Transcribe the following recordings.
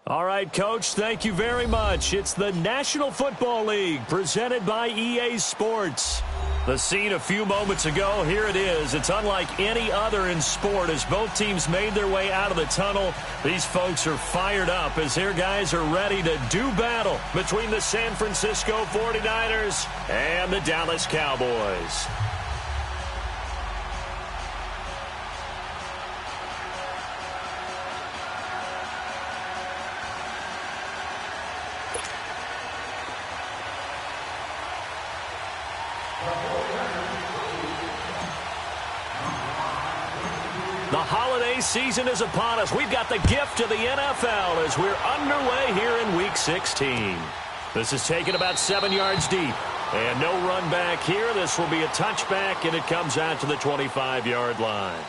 All right, Coach, thank you very much. It's the National Football League presented by EA Sports. The scene a few moments ago, here it is. It's unlike any other in sport as both teams made their way out of the tunnel. These folks are fired up as their guys are ready to do battle between the San Francisco 49ers and the Dallas Cowboys. The holiday season is upon us. We've got the gift of the NFL as we're underway here in Week 16. This is taken about 7 yards deep. And no run back here. This will be a touchback, and it comes out to the 25-yard line.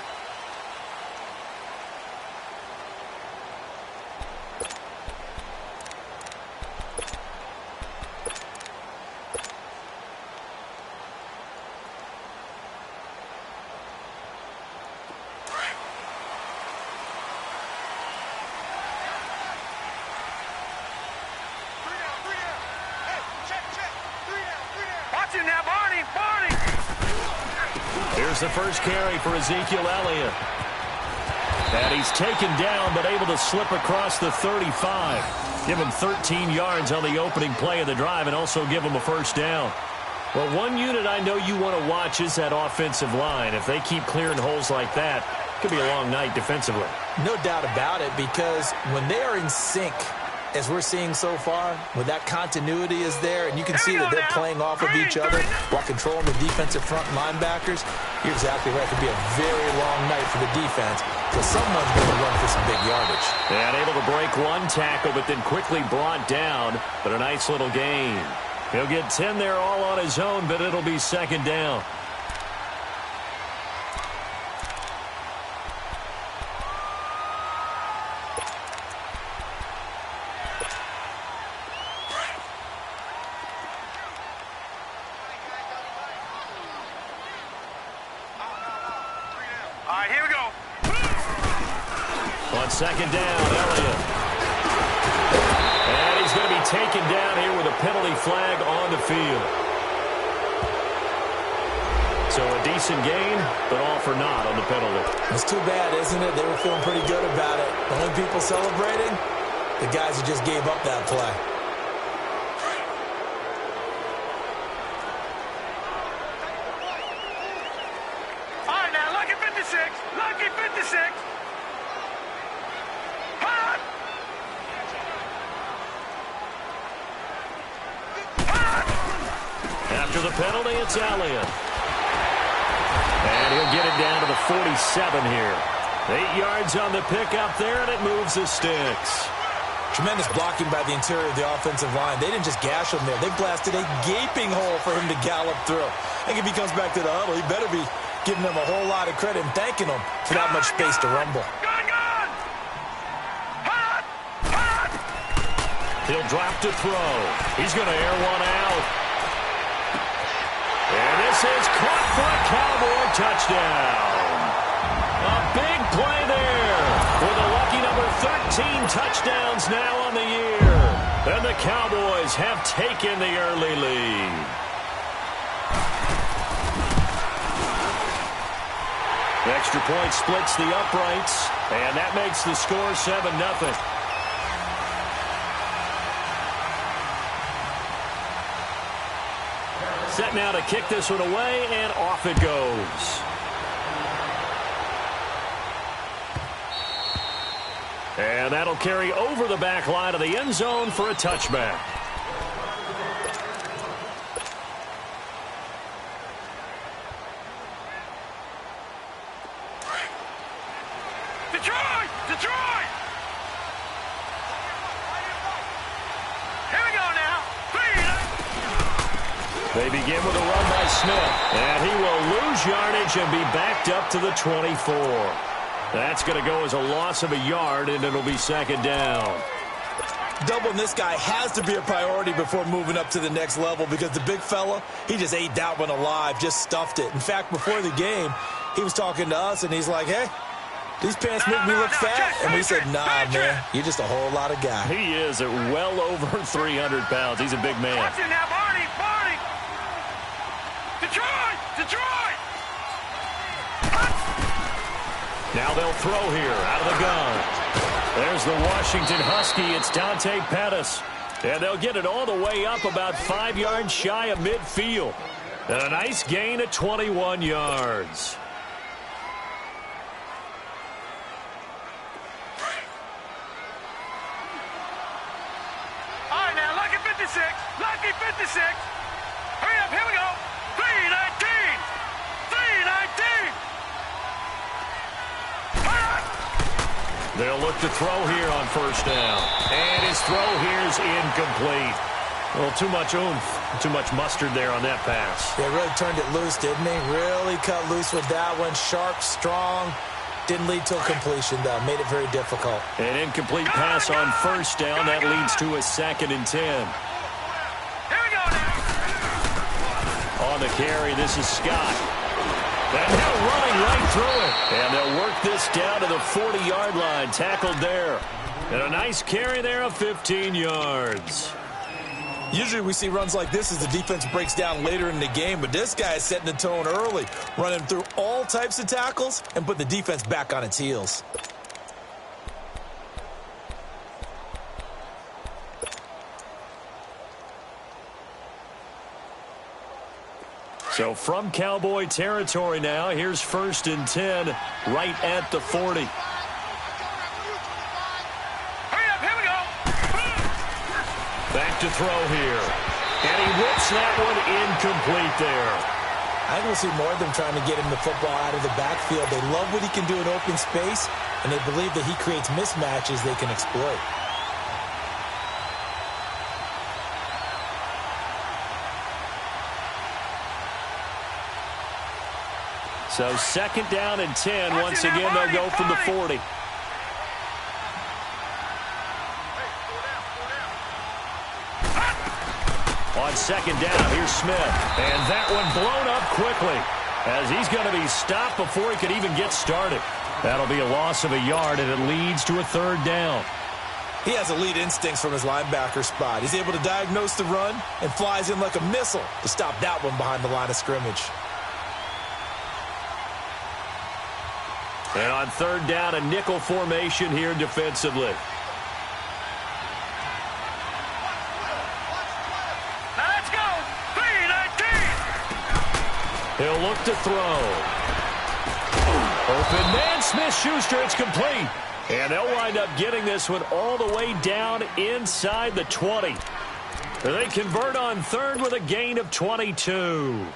Here's the first carry for Ezekiel Elliott. And he's taken down but able to slip across the 35. Give him 13 yards on the opening play of the drive and also give him a first down. Well, one unit I know you want to watch is that offensive line. If they keep clearing holes like that, it could be a long night defensively. No doubt about it, because when they are in sync, as we're seeing so far, when that continuity is there, and you can see that they're playing off of each other while controlling the defensive front linebackers, you're exactly right. It could be a very long night for the defense because someone's going to run for some big yardage. And able to break one tackle, but then quickly brought down, but a nice little gain. He'll get 10 there all on his own, but it'll be second down. Second down, Elliott. And he's going to be taken down here with a penalty flag on the field. So a decent gain, but all for naught on the penalty. It's too bad, isn't it? They were feeling pretty good about it. The only people celebrating, the guys who just gave up that play. All right, now, lucky 56. Lucky 56. After the penalty, it's Elliott. And he'll get it down to the 47 here. 8 yards on the pickup there, and it moves the sticks. Tremendous blocking by the interior of the offensive line. They didn't just gash him there. They blasted a gaping hole for him to gallop through. I think if he comes back to the huddle, he better be giving them a whole lot of credit and thanking them for that much space to rumble. He'll drop to throw. He's going to air one out. And this is caught for a Cowboy touchdown. A big play there with a lucky number 13 touchdowns now on the year. And the Cowboys have taken the early lead. Extra point splits the uprights, and that makes the score 7-0. Set now to kick this one away, and off it goes. And that'll carry over the back line of the end zone for a touchback. Detroit! Detroit! Here we go now. They begin with a run by Smith, and he will lose yardage and be backed up to the 24. That's going to go as a loss of a yard, and it'll be second down. Doubling this guy has to be a priority before moving up to the next level because the big fella, he just ate that one alive, just stuffed it. In fact, before the game, he was talking to us, and he's like, hey, These pants make me look fat, and we said, nah, man, you're just a whole lot of guy. He is at well over 300 pounds. He's a big man. Watch it now, Barney, Barney. Detroit, Detroit. Now they'll throw here out of the gun. There's the Washington Husky. It's Dante Pettis. And they'll get it all the way up about 5 yards shy of midfield. And a nice gain of 21 yards. All right, now, lucky 56. Lucky 56. Hurry up, here we go. 319. 319. They'll look to throw here on first down. And his throw here is incomplete. A little too much oomph, too much mustard there on that pass. They really turned it loose, didn't they? Really cut loose with that one. Sharp, strong. Didn't lead to a completion, though. Made it very difficult. An incomplete pass on first down. That leads to a 2nd and 10. Here we go now. On the carry, this is Scott. And now running right through it. And they'll work this down to the 40-yard line. Tackled there. And a nice carry there of 15 yards. Usually we see runs like this as the defense breaks down later in the game, but this guy is setting the tone early, running through all types of tackles and put the defense back on its heels. So from Cowboy territory now, here's 1st and 10 right at the 40. Back to throw here. And he whips that one incomplete there. I think we'll see more of them trying to get him the football out of the backfield. They love what he can do in open space, and they believe that he creates mismatches they can exploit. So 2nd down and 10. Once again, they'll go from the 40. On 2nd down, here's Smith. And that one blown up quickly as he's going to be stopped before he could even get started. That'll be a loss of a yard, and it leads to a 3rd down. He has elite instincts from his linebacker spot. He's able to diagnose the run and flies in like a missile to stop that one behind the line of scrimmage. And on 3rd down, a nickel formation here defensively. He'll look to throw. Open man, Smith-Schuster, it's complete. And they'll wind up getting this one all the way down inside the 20. They convert on 3rd with a gain of 22.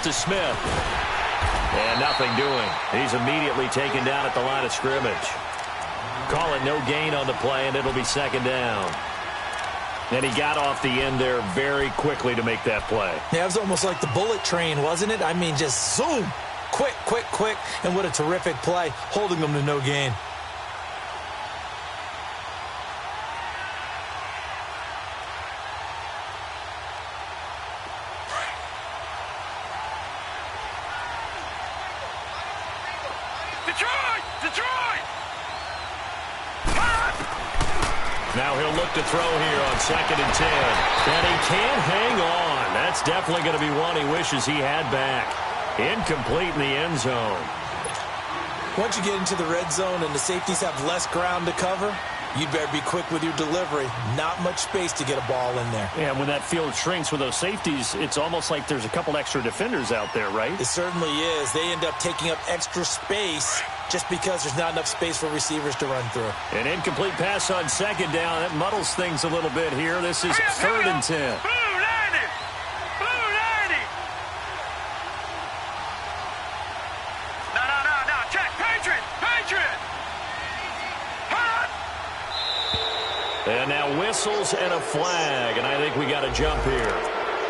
To Smith. And nothing doing. He's immediately taken down at the line of scrimmage. Call it no gain on the play, and it'll be 2nd down. And he got off the end there very quickly to make that play. Yeah, it was almost like the bullet train, wasn't it? I mean, just zoom. Quick, quick, quick. And what a terrific play, holding them to no gain. Now he'll look to throw here on 2nd and 10. And he can't hang on. That's definitely going to be one he wishes he had back. Incomplete in the end zone. Once you get into the red zone and the safeties have less ground to cover, you'd better be quick with your delivery. Not much space to get a ball in there. Yeah, when that field shrinks with those safeties, it's almost like there's a couple extra defenders out there, right? It certainly is. They end up taking up extra space just because there's not enough space for receivers to run through. An incomplete pass on 2nd down. That muddles things a little bit here. This is 3rd and 10. Blue 90! Blue 90! No. Check. Patriot! Patriot! And now whistles and a flag. And I think we got a jump here.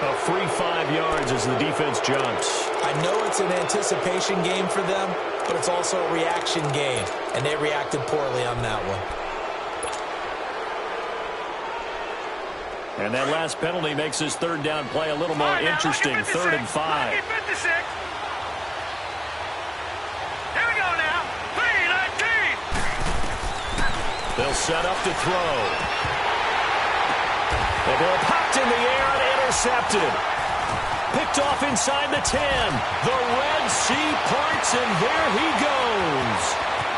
A free 5 yards as the defense jumps. I know it's an anticipation game for them, but it's also a reaction game, and they reacted poorly on that one. And that last penalty makes his third down play a little more interesting. 3rd and 5. Here we go now. 3-19. They'll set up to throw. The ball popped in the air and intercepted. Picked off inside the 10. The Red Sea parts, and there he goes.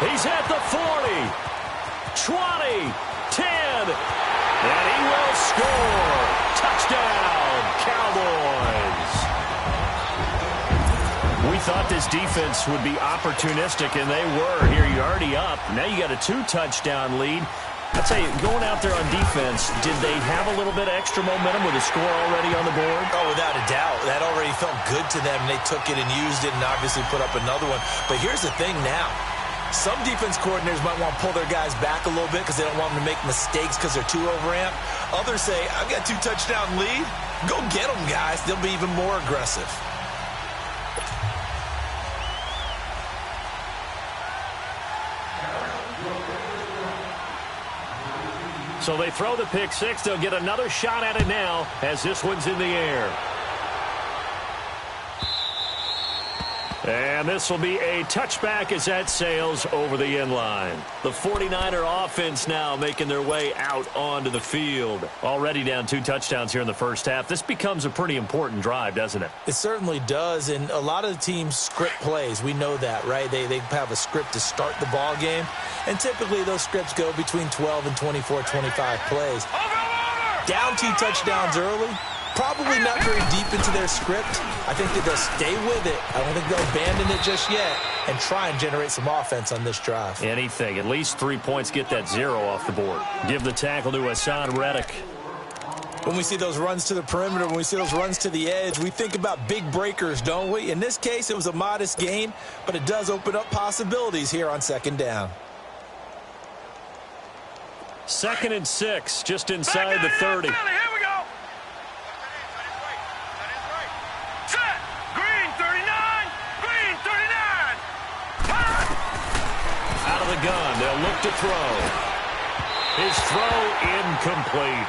He's at the 40, 20, 10, and he will score. Touchdown, Cowboys. We thought this defense would be opportunistic, and they were. Here, you're already up. Now you got a 2-touchdown lead. I'll tell you, going out there on defense, did they have a little bit of extra momentum with a score already on the board? Oh, without a doubt. That already felt good to them. They took it and used it and obviously put up another one. But here's the thing now. Some defense coordinators might want to pull their guys back a little bit because they don't want them to make mistakes because they're too overamped. Others say, I've got 2-touchdown lead. Go get them, guys. They'll be even more aggressive. So they throw the pick six. They'll get another shot at it now as this one's in the air. And this will be a touchback as that sails over the end line. The 49er offense now making their way out onto the field. Already down 2 touchdowns here in the first half. This becomes a pretty important drive, doesn't it? It certainly does, and a lot of the teams script plays. We know that, right? They have a script to start the ball game, and typically those scripts go between 12 and 24, 25 plays. Down 2 touchdowns early. Probably not very deep into their script. I think that they'll stay with it. I don't think they'll abandon it just yet and try and generate some offense on this drive. Anything. At least 3 points, get that 0 off the board. Give the tackle to Hassan Reddick. When we see those runs to the perimeter, when we see those runs to the edge, we think about big breakers, don't we? In this case, it was a modest gain, but it does open up possibilities here on 2nd down. 2nd and 6, just inside the 30. Gun. They'll look to throw. His throw incomplete.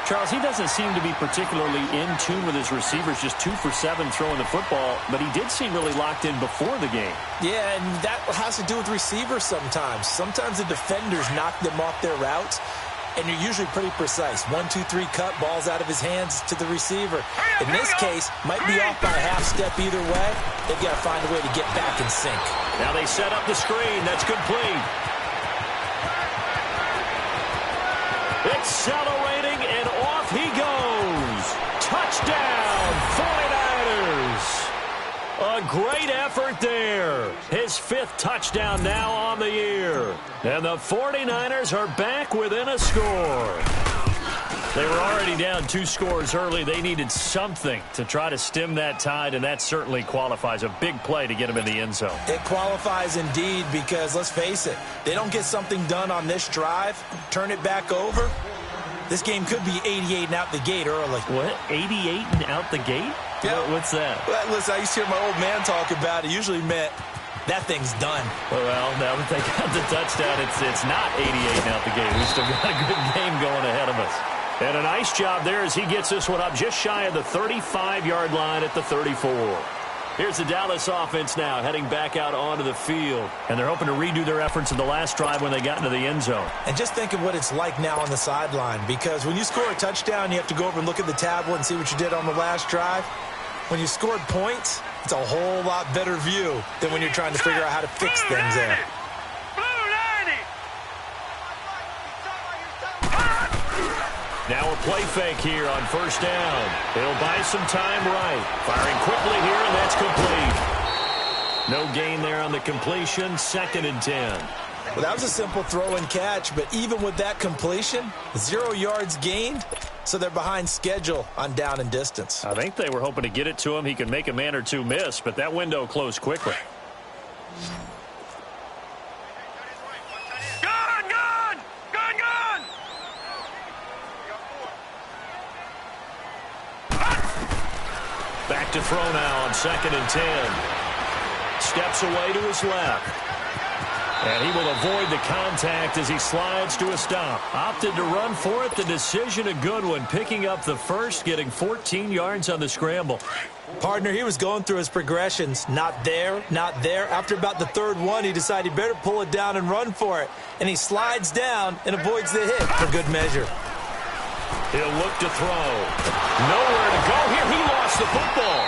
Charles, he doesn't seem to be particularly in tune with his receivers, just 2 for 7 throwing the football, but he did seem really locked in before the game. Yeah, and that has to do with receivers sometimes. Sometimes the defenders knock them off their routes, and you're usually pretty precise. 1, 2, 3 cut, balls out of his hands to the receiver. In this case, might be off by a half step either way. They've got to find a way to get back in sync. Now they set up the screen. That's complete. Accelerating, and off he goes. Touchdown, 49ers. A great effort there. His 5th touchdown now on the year. And the 49ers are back within a score. They were already down 2 scores early. They needed something to try to stem that tide, and that certainly qualifies. A big play to get them in the end zone. It qualifies indeed because, let's face it, they don't get something done on this drive, turn it back over. This game could be 88 and out the gate early. What? 88 and out the gate? Yeah. What's that? Well, listen, I used to hear my old man talk about it. Usually meant that thing's done. Well, now that they got the touchdown, it's not 88 and out the gate. We still got a good game going ahead of us. And a nice job there as he gets this one up just shy of the 35-yard line at the 34. Here's the Dallas offense now heading back out onto the field. And they're hoping to redo their efforts in the last drive when they got into the end zone. And just think of what it's like now on the sideline, because when you score a touchdown, you have to go over and look at the tablet and see what you did on the last drive. When you scored points, it's a whole lot better view than when you're trying to figure out how to fix things there. Now a play fake here on 1st down. He'll buy some time right. Firing quickly here, and that's complete. No gain there on the completion. 2nd and 10. Well, that was a simple throw and catch, but even with that completion, 0 yards gained, so they're behind schedule on down and distance. I think they were hoping to get it to him. He could make a man or two miss, but that window closed quickly. Back to throw now on 2nd and 10. Steps away to his left. And he will avoid the contact as he slides to a stop. Opted to run for it. The decision a good one. Picking up the first, getting 14 yards on the scramble. Partner, he was going through his progressions. Not there, not there. After about the 3rd one, he decided he better pull it down and run for it. And he slides down and avoids the hit for good measure. He'll look to throw. Nowhere to go here. He lost the football.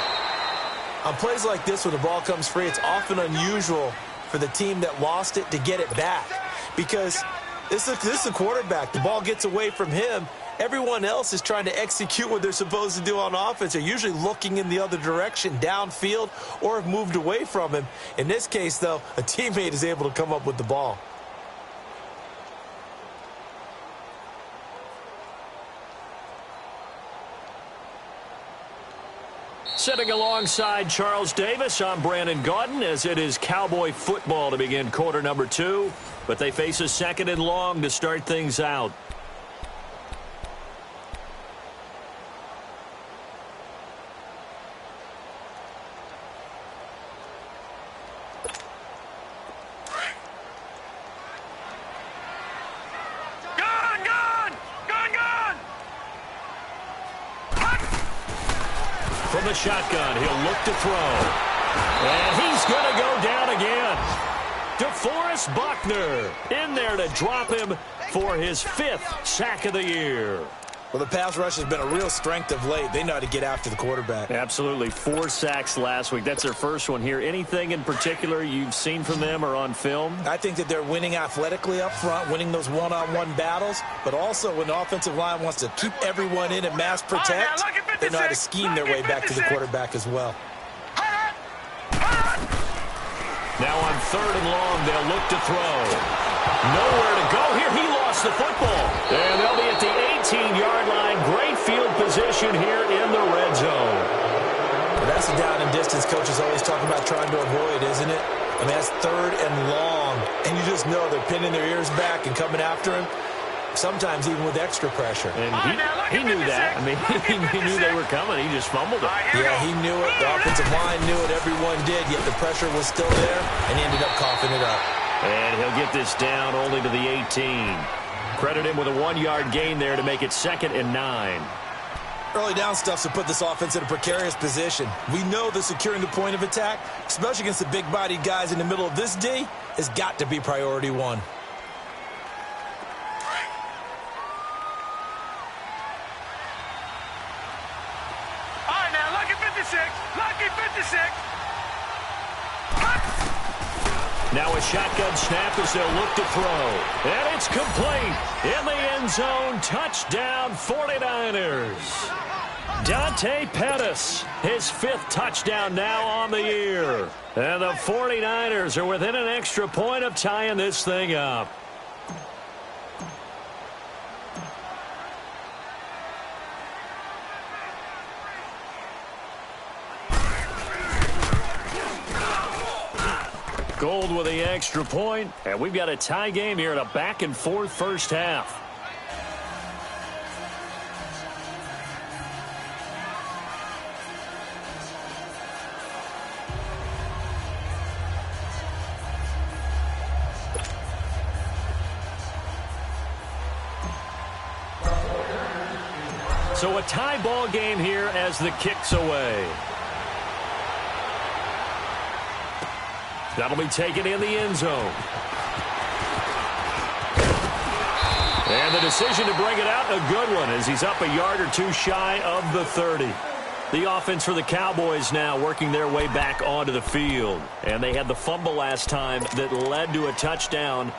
On plays like this where the ball comes free, it's often unusual for the team that lost it to get it back. Because this is the quarterback. The ball gets away from him. Everyone else is trying to execute what they're supposed to do on offense. They're usually looking in the other direction, downfield, or have moved away from him. In this case, though, a teammate is able to come up with the ball. Sitting alongside Charles Davis, I'm Brandon Gaudin, as it is Cowboy football to begin quarter number 2. But they face a 2nd and long to start things out. From the shotgun, he'll look to throw. And he's going to go down again. DeForest Buckner in there to drop him for his 5th sack of the year. Well, the pass rush has been a real strength of late. They know how to get after the quarterback. Absolutely. 4 sacks last week. That's their first one here. Anything in particular you've seen from them or on film? I think that they're winning athletically up front, winning those one-on-one battles, but also when the offensive line wants to keep everyone in and mass protect, they know how to scheme their way back to the quarterback as well. Now on 3rd and long, they'll look to throw. Nowhere to go here. He lost the football. And they'll be at the 18-yard line. Great field position here in the red zone. Well, that's the down and distance coaches always talking about trying to avoid, isn't it? I mean, that's 3rd and long. And you just know they're pinning their ears back and coming after him, sometimes even with extra pressure. And he knew that. I mean, he knew they were coming. He just fumbled it. Yeah, he knew it. The offensive line knew it. Everyone did, yet the pressure was still there, and he ended up coughing it up. And he'll get this down only to the 18. Credit him with a 1-yard gain there to make it 2nd and 9. Early down stuff's to put this offense in a precarious position. We know that securing the point of attack, especially against the big-bodied guys in the middle of this D, has got to be priority 1. All right, now, lucky 56. Lucky 56. Now a shotgun snap as they'll look to throw. And it's complete. In the end zone, touchdown 49ers. Dante Pettis, his 5th touchdown now on the year. And the 49ers are within an extra point of tying this thing up. Gold with the extra point, and we've got a tie game here in a back-and-forth first half. So a tie ball game here as the kick's away. That'll be taken in the end zone. And the decision to bring it out, a good one, as he's up a yard or 2 shy of the 30. The offense for the Cowboys now working their way back onto the field. And they had the fumble last time that led to a touchdown.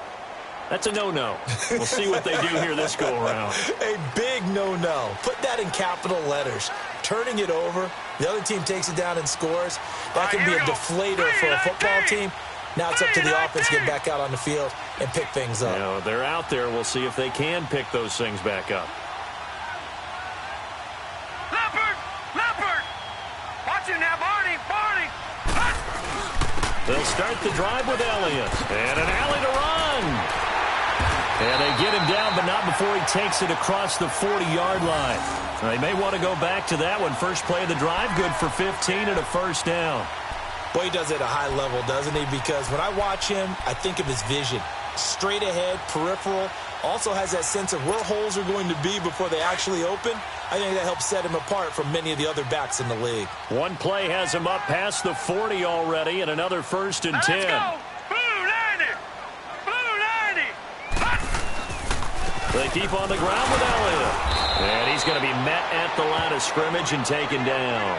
That's a no-no. We'll see what they do here this go-around. A big no-no. Put that in capital letters. Turning it over, the other team takes it down and scores. That can be a deflator for a football team. Now it's up to the offense to get back out on the field and pick things up. You know, they're out there. We'll see if they can pick those things back up. Leopard! Watch him now, Barney! They'll start the drive with Elliott. And an alley to run. And they get him down, but not before he takes it across the 40-yard line. They may want to go back to that one. First play of the drive, good for 15 and a first down. Boy, he does it at a high level, doesn't he? Because when I watch him, I think of his vision. Straight ahead, peripheral. Also has that sense of where holes are going to be before they actually open. I think that helps set him apart from many of the other backs in the league. One play has him up past the 40 already, and another first and 10. Let's go. Blue 90. Blue 90. They keep on the ground with Elliott. And he's going to be met at the line of scrimmage and taken down.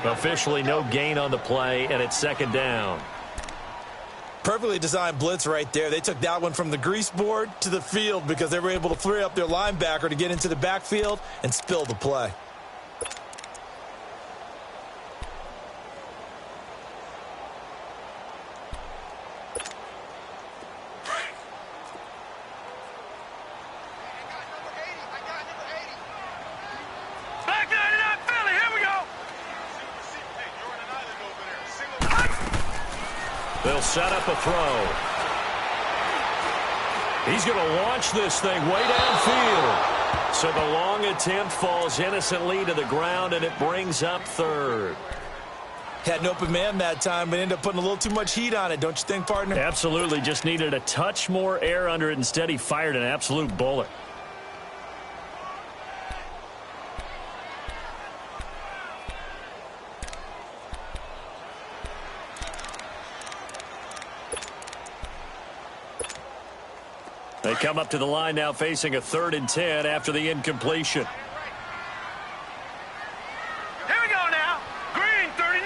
Officially no gain on the play, and it's second down. Perfectly designed blitz right there. They took that one from the grease board to the field because they were able to free up their linebacker to get into the backfield and spill the play. Back 99 Philly. Here we go. They'll set up a throw. He's going to launch this thing way downfield. So the long attempt falls innocently to the ground, and it brings up third. Had an open man that time, but ended up putting a little too much heat on it, don't you think, partner? Absolutely. Just needed a touch more air under it. Instead, he fired an absolute bullet. They come up to the line now facing a 3rd and 10 after the incompletion. Here we go now. Green 39.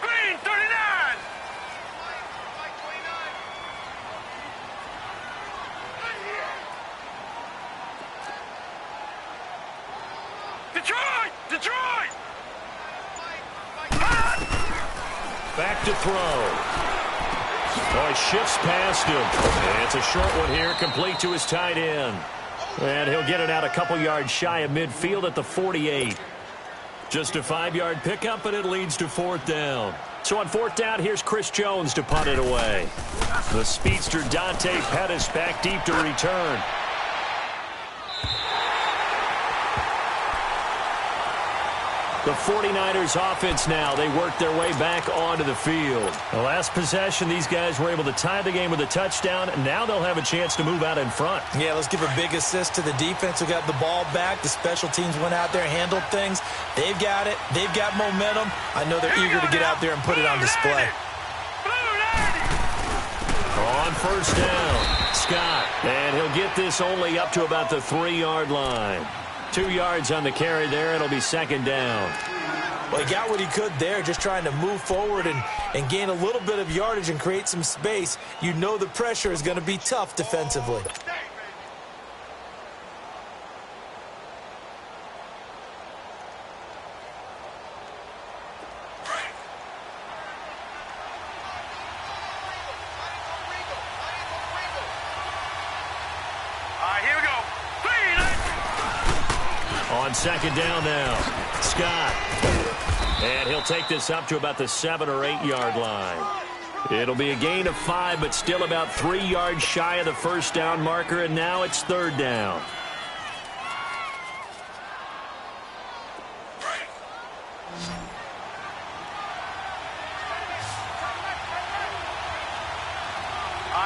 Green 39. Detroit. Detroit. Back to throw. Oh, he shifts past him. And it's a short one here, complete to his tight end. And he'll get it out a couple yards shy of midfield at the 48. Just a 5-yard pickup, and it leads to 4th down. So on 4th down, here's Chris Jones to punt it away. The speedster Dante Pettis back deep to return. The 49ers offense now. They work their way back onto the field. The last possession, these guys were able to tie the game with a touchdown. Now they'll have a chance to move out in front. Yeah, let's give a big assist to the defense who got the ball back. The special teams went out there and handled things. They've got it. They've got momentum. I know they're eager to get out there and put it on display. On 1st down, Scott. And he'll get this only up to about the 3-yard line. 2 yards on the carry there. It'll be 2nd down. Well, he got what he could there, just trying to move forward and gain a little bit of yardage and create some space. You know the pressure is going to be tough defensively. On 2nd down now, Scott. And he'll take this up to about the 7 or 8 yard line. It'll be a gain of 5, but still about 3 yards shy of the 1st down marker, and now it's 3rd down.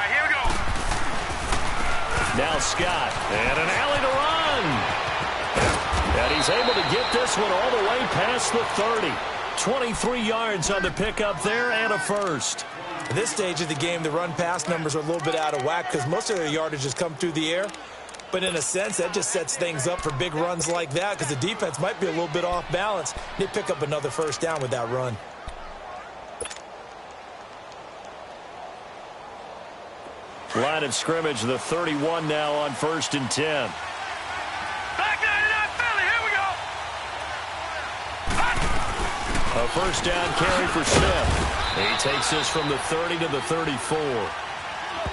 Here we go. Now Scott, and an alley to run. And he's able to get this one all the way past the 30. 23 yards on the pickup there and a first. At this stage of the game, the run-pass numbers are a little bit out of whack because most of their yardage has come through the air. But in a sense, that just sets things up for big runs like that because the defense might be a little bit off balance. They pick up another 1st down with that run. Line of scrimmage, the 31 now on 1st and 10. Back 99 Philly. Here we go. A 1st down carry for Smith. He takes this from the 30 to the 34.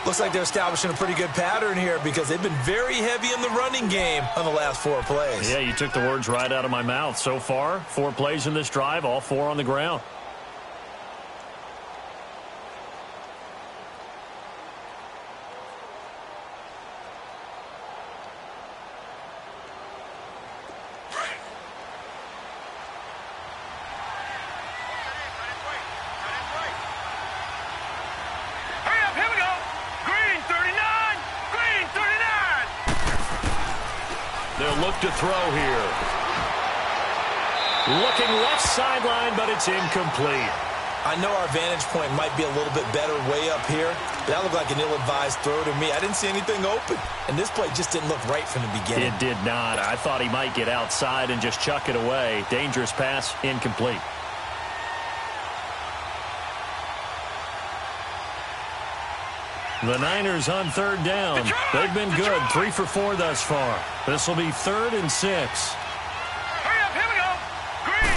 Looks like they're establishing a pretty good pattern here because they've been very heavy in the running game on the last 4 plays. Yeah, you took the words right out of my mouth. So far, 4 plays in this drive, all 4 on the ground. They'll look to throw here. Looking left sideline, but it's incomplete. I know our vantage point might be a little bit better way up here, but that looked like an ill-advised throw to me. I didn't see anything open, and this play just didn't look right from the beginning. It did not. I thought he might get outside and just chuck it away. Dangerous pass, incomplete. The Niners on third down. They've been good, 3 for 4 thus far. This will be 3rd and 6. Hurry up, here we go. Green.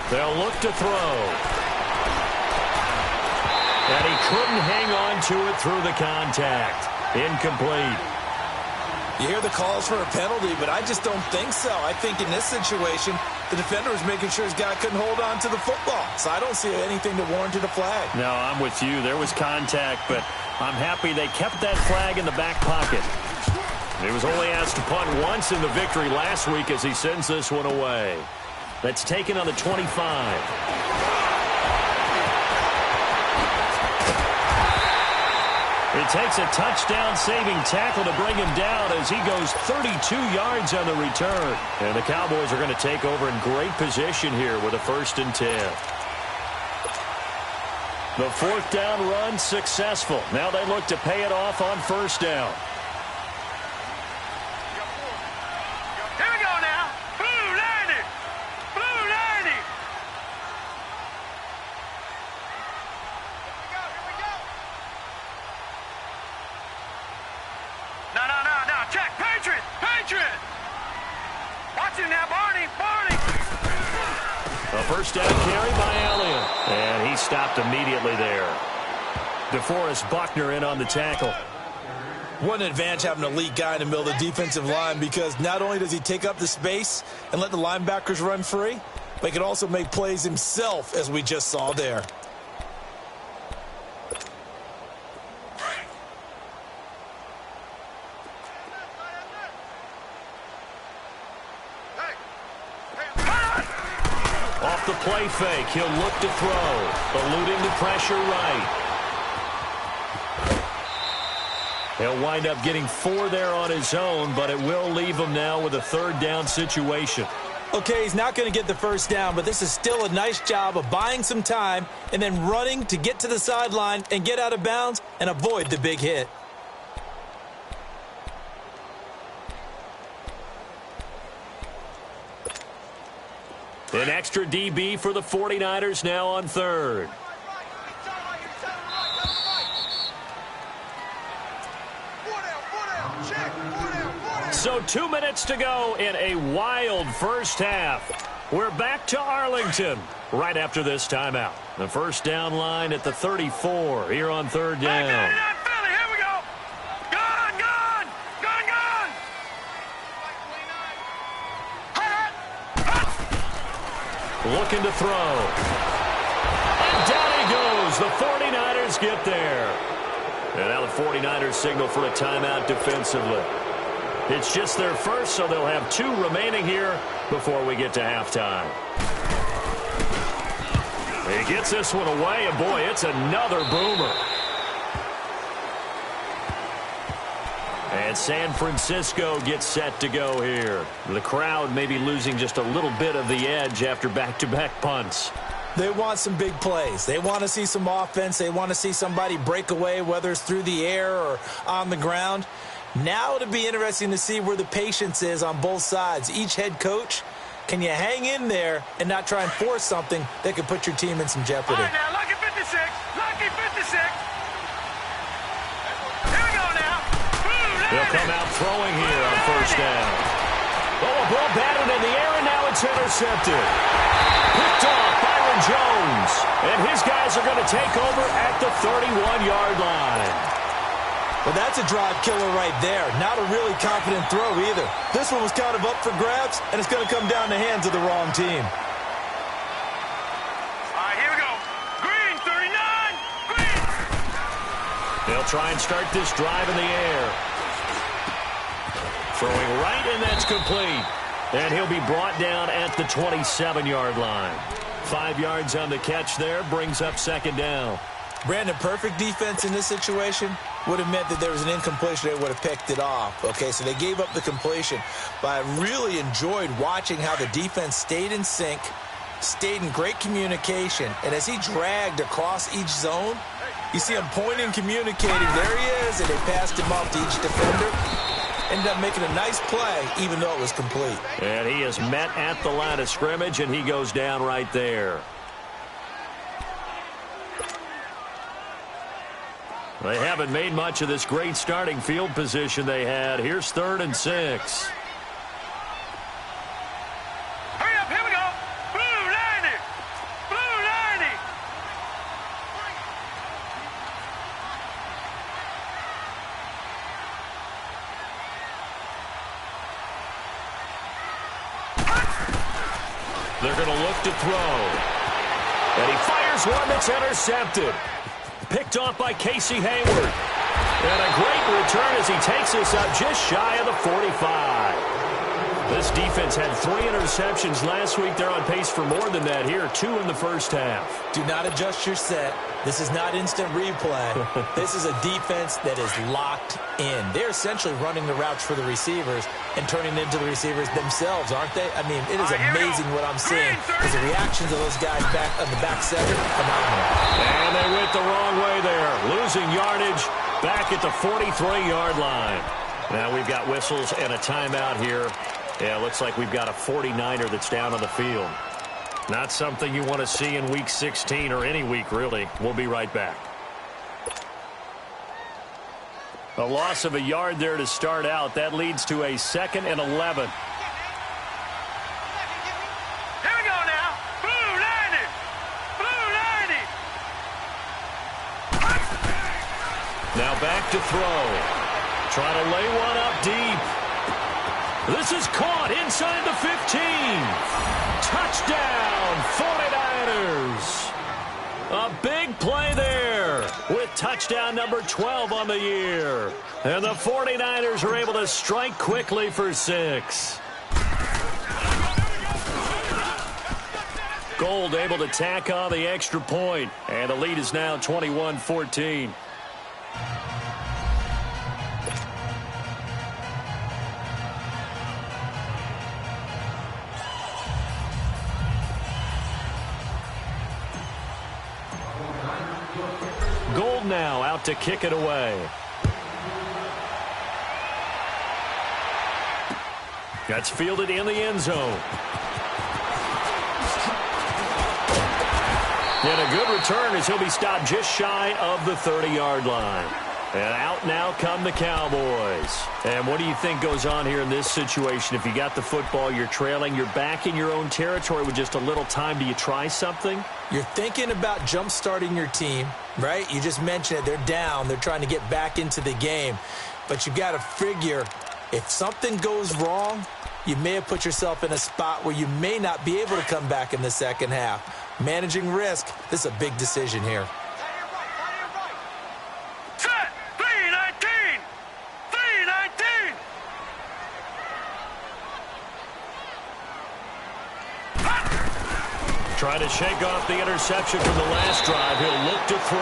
They'll look to throw. And he couldn't hang on to it through the contact. Incomplete. You hear the calls for a penalty, but I just don't think so. I think in this situation, the defender was making sure his guy couldn't hold on to the football. So I don't see anything that warranted a flag. No, I'm with you. There was contact, but I'm happy they kept that flag in the back pocket. He was only asked to punt once in the victory last week as he sends this one away. That's taken on the 25. It takes a touchdown-saving tackle to bring him down as he goes 32 yards on the return. And the Cowboys are going to take over in great position here with a 1st and 10. The 4th down run successful. Now they look to pay it off on 1st down. Here we go now. Blue 90. Blue 90. Here we go. No. Check. Patriot. Patriot. Watch him now, Barney. Barney. A 1st down carry by Elliott. And he stopped immediately there. DeForest Buckner in on the tackle. What an advantage having an elite guy in the middle of the defensive line, because not only does he take up the space and let the linebackers run free, but he can also make plays himself, as we just saw there. Off the play fake, he'll look to throw, eluding the pressure right. He'll wind up getting 4 there on his own, but it will leave him now with a 3rd down situation. Okay, he's not going to get the 1st down, but this is still a nice job of buying some time and then running to get to the sideline and get out of bounds and avoid the big hit. An extra DB for the 49ers now on 3rd. So 2 minutes to go in a wild first half. We're back to Arlington right after this timeout. The 1st down line at the 34 here on 3rd down. Here we go. Gone. Looking to throw. And down he goes. The 49ers get there. And now the 49ers signal for a timeout defensively. It's just their first, so they'll have 2 remaining here before we get to halftime. He gets this one away, and boy, it's another boomer. And San Francisco gets set to go here. The crowd may be losing just a little bit of the edge after back-to-back punts. They want some big plays. They want to see some offense. They want to see somebody break away, whether it's through the air or on the ground. Now it'll be interesting to see where the patience is on both sides. Each head coach, can you hang in there and not try and force something that could put your team in some jeopardy? All right, now, lucky 56. Lucky 56. Here we go now. They'll come out throwing here on 1st down. Oh, a ball batted in the air, and now it's intercepted. Picked off Byron Jones. And his guys are going to take over at the 31-yard line. Well, that's a drive killer right there. Not a really confident throw either. This one was kind of up for grabs, and it's going to come down the hands of the wrong team. All right, here we go. Green, 39. Green. They'll try and start this drive in the air. Throwing right, and that's complete. And he'll be brought down at the 27-yard line. 5 yards on the catch there, brings up 2nd down. Brandon, perfect defense in this situation. would have meant that there was an incompletion. They would have picked it off. Okay, so they gave up the completion. But I really enjoyed watching how the defense stayed in sync, stayed in great communication. And as he dragged across each zone, you see him pointing, communicating. There he is, and they passed him off to each defender. Ended up making a nice play, even though it was complete. And he is met at the line of scrimmage, and he goes down right there. They haven't made much of this great starting field position they had. Here's 3rd and 6. Hurry up, here we go. Blue 90. Blue 90. They're going to look to throw. And he fires one that's intercepted. Picked off by Casey Hayward. And a great return as he takes this up just shy of the 45. This defense had 3 interceptions last week. They're on pace for more than that here. 2 in the first half. Do not adjust your set. This is not instant replay. This is a defense that is locked in. They're essentially running the routes for the receivers and turning them into the receivers themselves, aren't they? I mean, it is amazing what I'm seeing because the reactions of those guys back on the back seven, phenomenal. And they went the wrong way there. Losing yardage back at the 43-yard line. Now we've got whistles and a timeout here. Yeah, it looks like we've got a 49er that's down on the field. Not something you want to see in Week 16 or any week, really. We'll be right back. A loss of a yard there to start out. That leads to a 2nd and 11. Here we go now. Blue 90. Blue 90. Now back to throw. Trying to lay one up deep. This is caught inside the 15. Touchdown, 49ers. A big play there with touchdown number 12 on the year. And the 49ers are able to strike quickly for 6. Gold able to tack on the extra point. And the lead is now 21-14. Gold now out to kick it away. That's fielded in the end zone. And a good return as he'll be stopped just shy of the 30-yard line. And out now come the Cowboys. And what do you think goes on here in this situation? If you got the football, you're trailing, you're back in your own territory with just a little time. Do you try something? You're thinking about jump-starting your team, right? You just mentioned it. They're down. They're trying to get back into the game. But you got to figure if something goes wrong, you may have put yourself in a spot where you may not be able to come back in the second half. Managing risk, this is a big decision here. Set. 319. 319. Trying to shake off the interception from the last drive. He'll look to throw.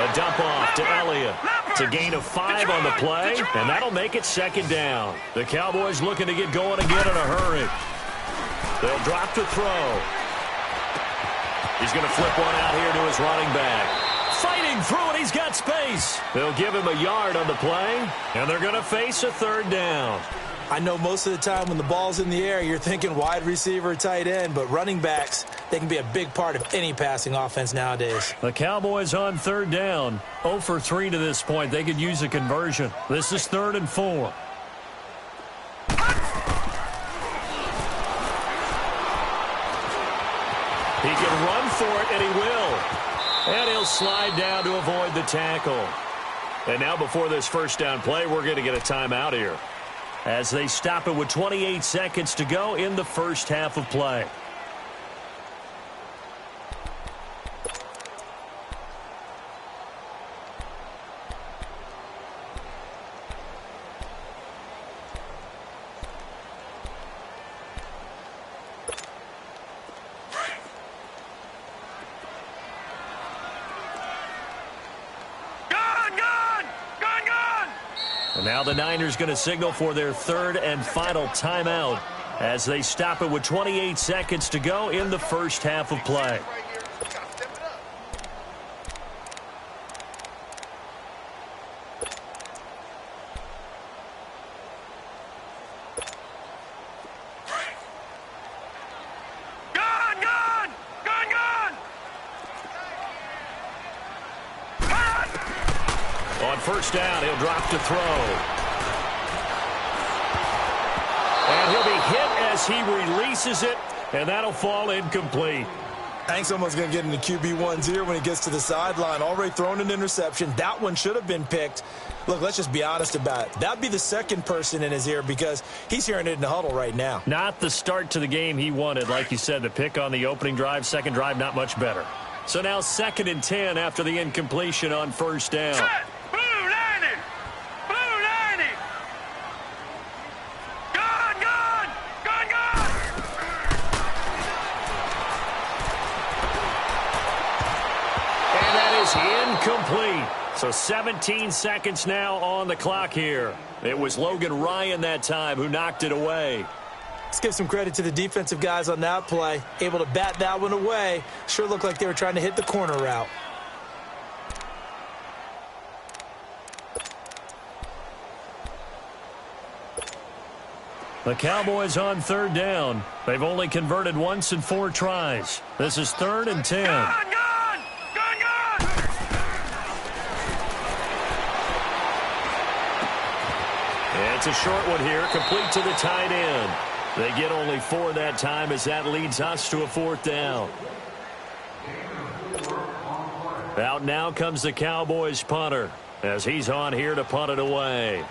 A dump off to Elliott. It's a gain of 5 on the play, and that'll make it 2nd down. The Cowboys looking to get going again in a hurry. They'll drop to throw. He's going to flip one out here to his running back. Fighting through it, he's got space. They'll give him a yard on the play, and they're going to face a 3rd down. I know most of the time when the ball's in the air, you're thinking wide receiver, tight end, but running backs, they can be a big part of any passing offense nowadays. The Cowboys on 3rd down. 0 for 3 to this point. They could use a conversion. This is 3rd and 4. He can run for it, and he will. And he'll slide down to avoid the tackle. And now before this first down play, we're going to get a timeout here, as they stop it with 28 seconds to go in the first half of play. Gone, gone, gone. And now the Niners going to signal for their third and final timeout as they stop it with 28 seconds to go in the first half of play. On first down, he'll drop to throw. And he'll be hit as he releases it, and that'll fall incomplete. I think someone's going to get into QB1's ear when he gets to the sideline. Already thrown an interception. That one should have been picked. Look, let's just be honest about it. That'd be the second person in his ear because he's hearing it in the huddle right now. Not the start to the game he wanted. Like you said, the pick on the opening drive, second drive, not much better. So now 2nd and 10 after the incompletion on first down. Set. Blue 90. Blue 90. Gun, gun. Gun, gun. And that is incomplete. So 17 seconds now on the clock here. It was Logan Ryan that time who knocked it away. Let's give some credit to the defensive guys on that play. Able to bat that one away. Sure looked like they were trying to hit the corner route. The Cowboys on third down. They've only converted once in 4 tries. This is 3rd and 10. Gun, gun. Gun, gun. It's a short one here, complete to the tight end. They get only 4 that time as that leads us to a 4th down. Out now comes the Cowboys punter as he's on here to punt it away.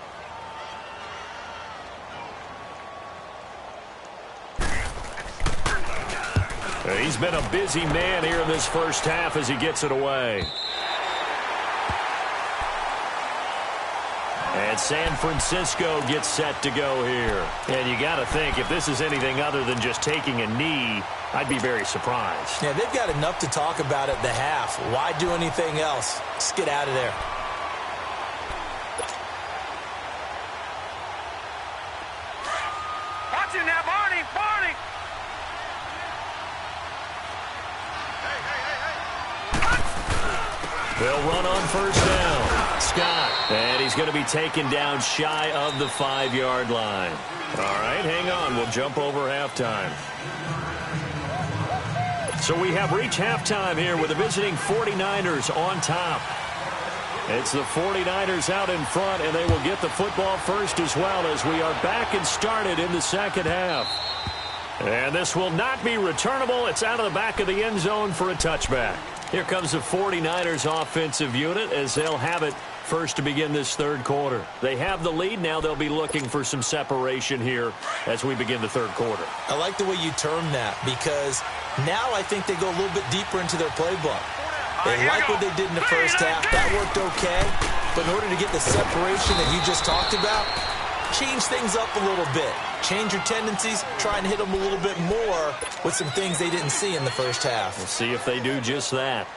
He's been a busy man here in this first half as he gets it away. And San Francisco gets set to go here. And you got to think, if this is anything other than just taking a knee, I'd be very surprised. Yeah, they've got enough to talk about at the half. Why do anything else? Just get out of there. Watch him now, Barney. Barney. They'll run on first down. Scott. And he's going to be taken down shy of the 5-yard line. All right, hang on. We'll jump over halftime. So we have reached halftime here with the visiting 49ers on top. It's the 49ers out in front, and they will get the football first as well as we are back and started in the second half. And this will not be returnable. It's out of the back of the end zone for a touchback. Here comes the 49ers offensive unit as they'll have it first to begin this third quarter. They have the lead. Now they'll be looking for some separation here as we begin the third quarter. I like the way you term that because now I think they go a little bit deeper into their playbook. They like what they did in the first half. That worked okay. But in order to get the separation that you just talked about, change things up a little bit. Change your tendencies. Try and hit them a little bit more with some things they didn't see in the first half. We'll see if they do just that.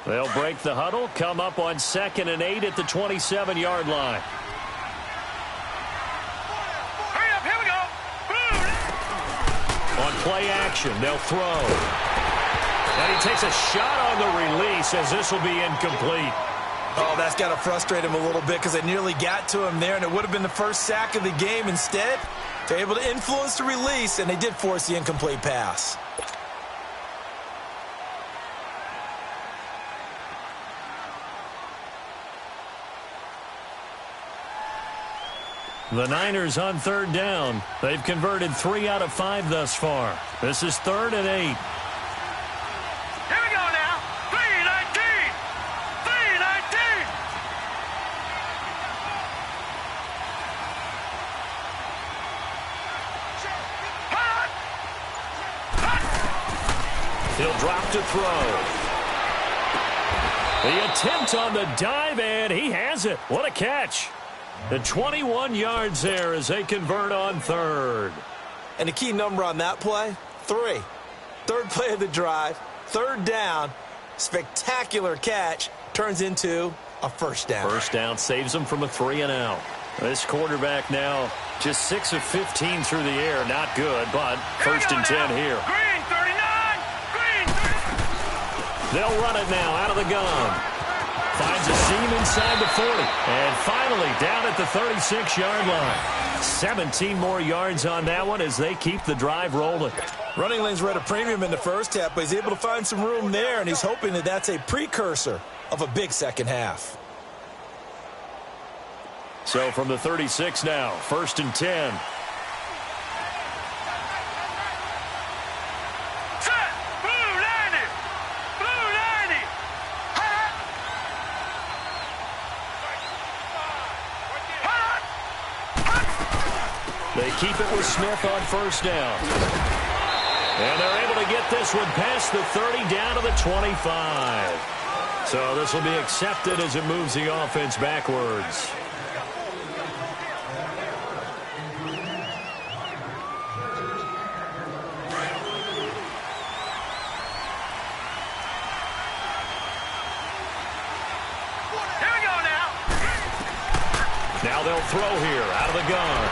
They'll break the huddle, come up on 2nd and 8 at the 27-yard line. Hurry up, here we go. On play action, they'll throw. And he takes a shot on the release as this will be incomplete. Oh, that's got to frustrate him a little bit because they nearly got to him there, and it would have been the first sack of the game. Instead, they're able to influence the release, and they did force the incomplete pass. The Niners on third down. They've converted 3 out of 5 thus far. This is 3rd and 8. Here we go now. 3-19. 3-19. He'll drop to throw. The attempt on the dive, and he has it. What a catch. The 21 yards there as they convert on third. And the key number on that play, 3. Third play of the drive, third down, spectacular catch, turns into a first down. First down saves them from a 3-and-out. This quarterback now just 6 of 15 through the air. Not good, but first and 10 here. Green 39. Green 39. They'll run it now out of the gun. Finds a seam inside the 40. And finally down at the 36-yard line. 17 more yards on that one as they keep the drive rolling. Running lanes were at a premium in the first half, but he's able to find some room there, and he's hoping that that's a precursor of a big second half. So from the 36 now, first and 10. Set. Blue 90. Blue 90. Hot. Hot. They keep it with Smith on first down. And they're able to get this one past the 30 down to the 25. So this will be accepted as it moves the offense backwards. Now they'll throw here out of the gun.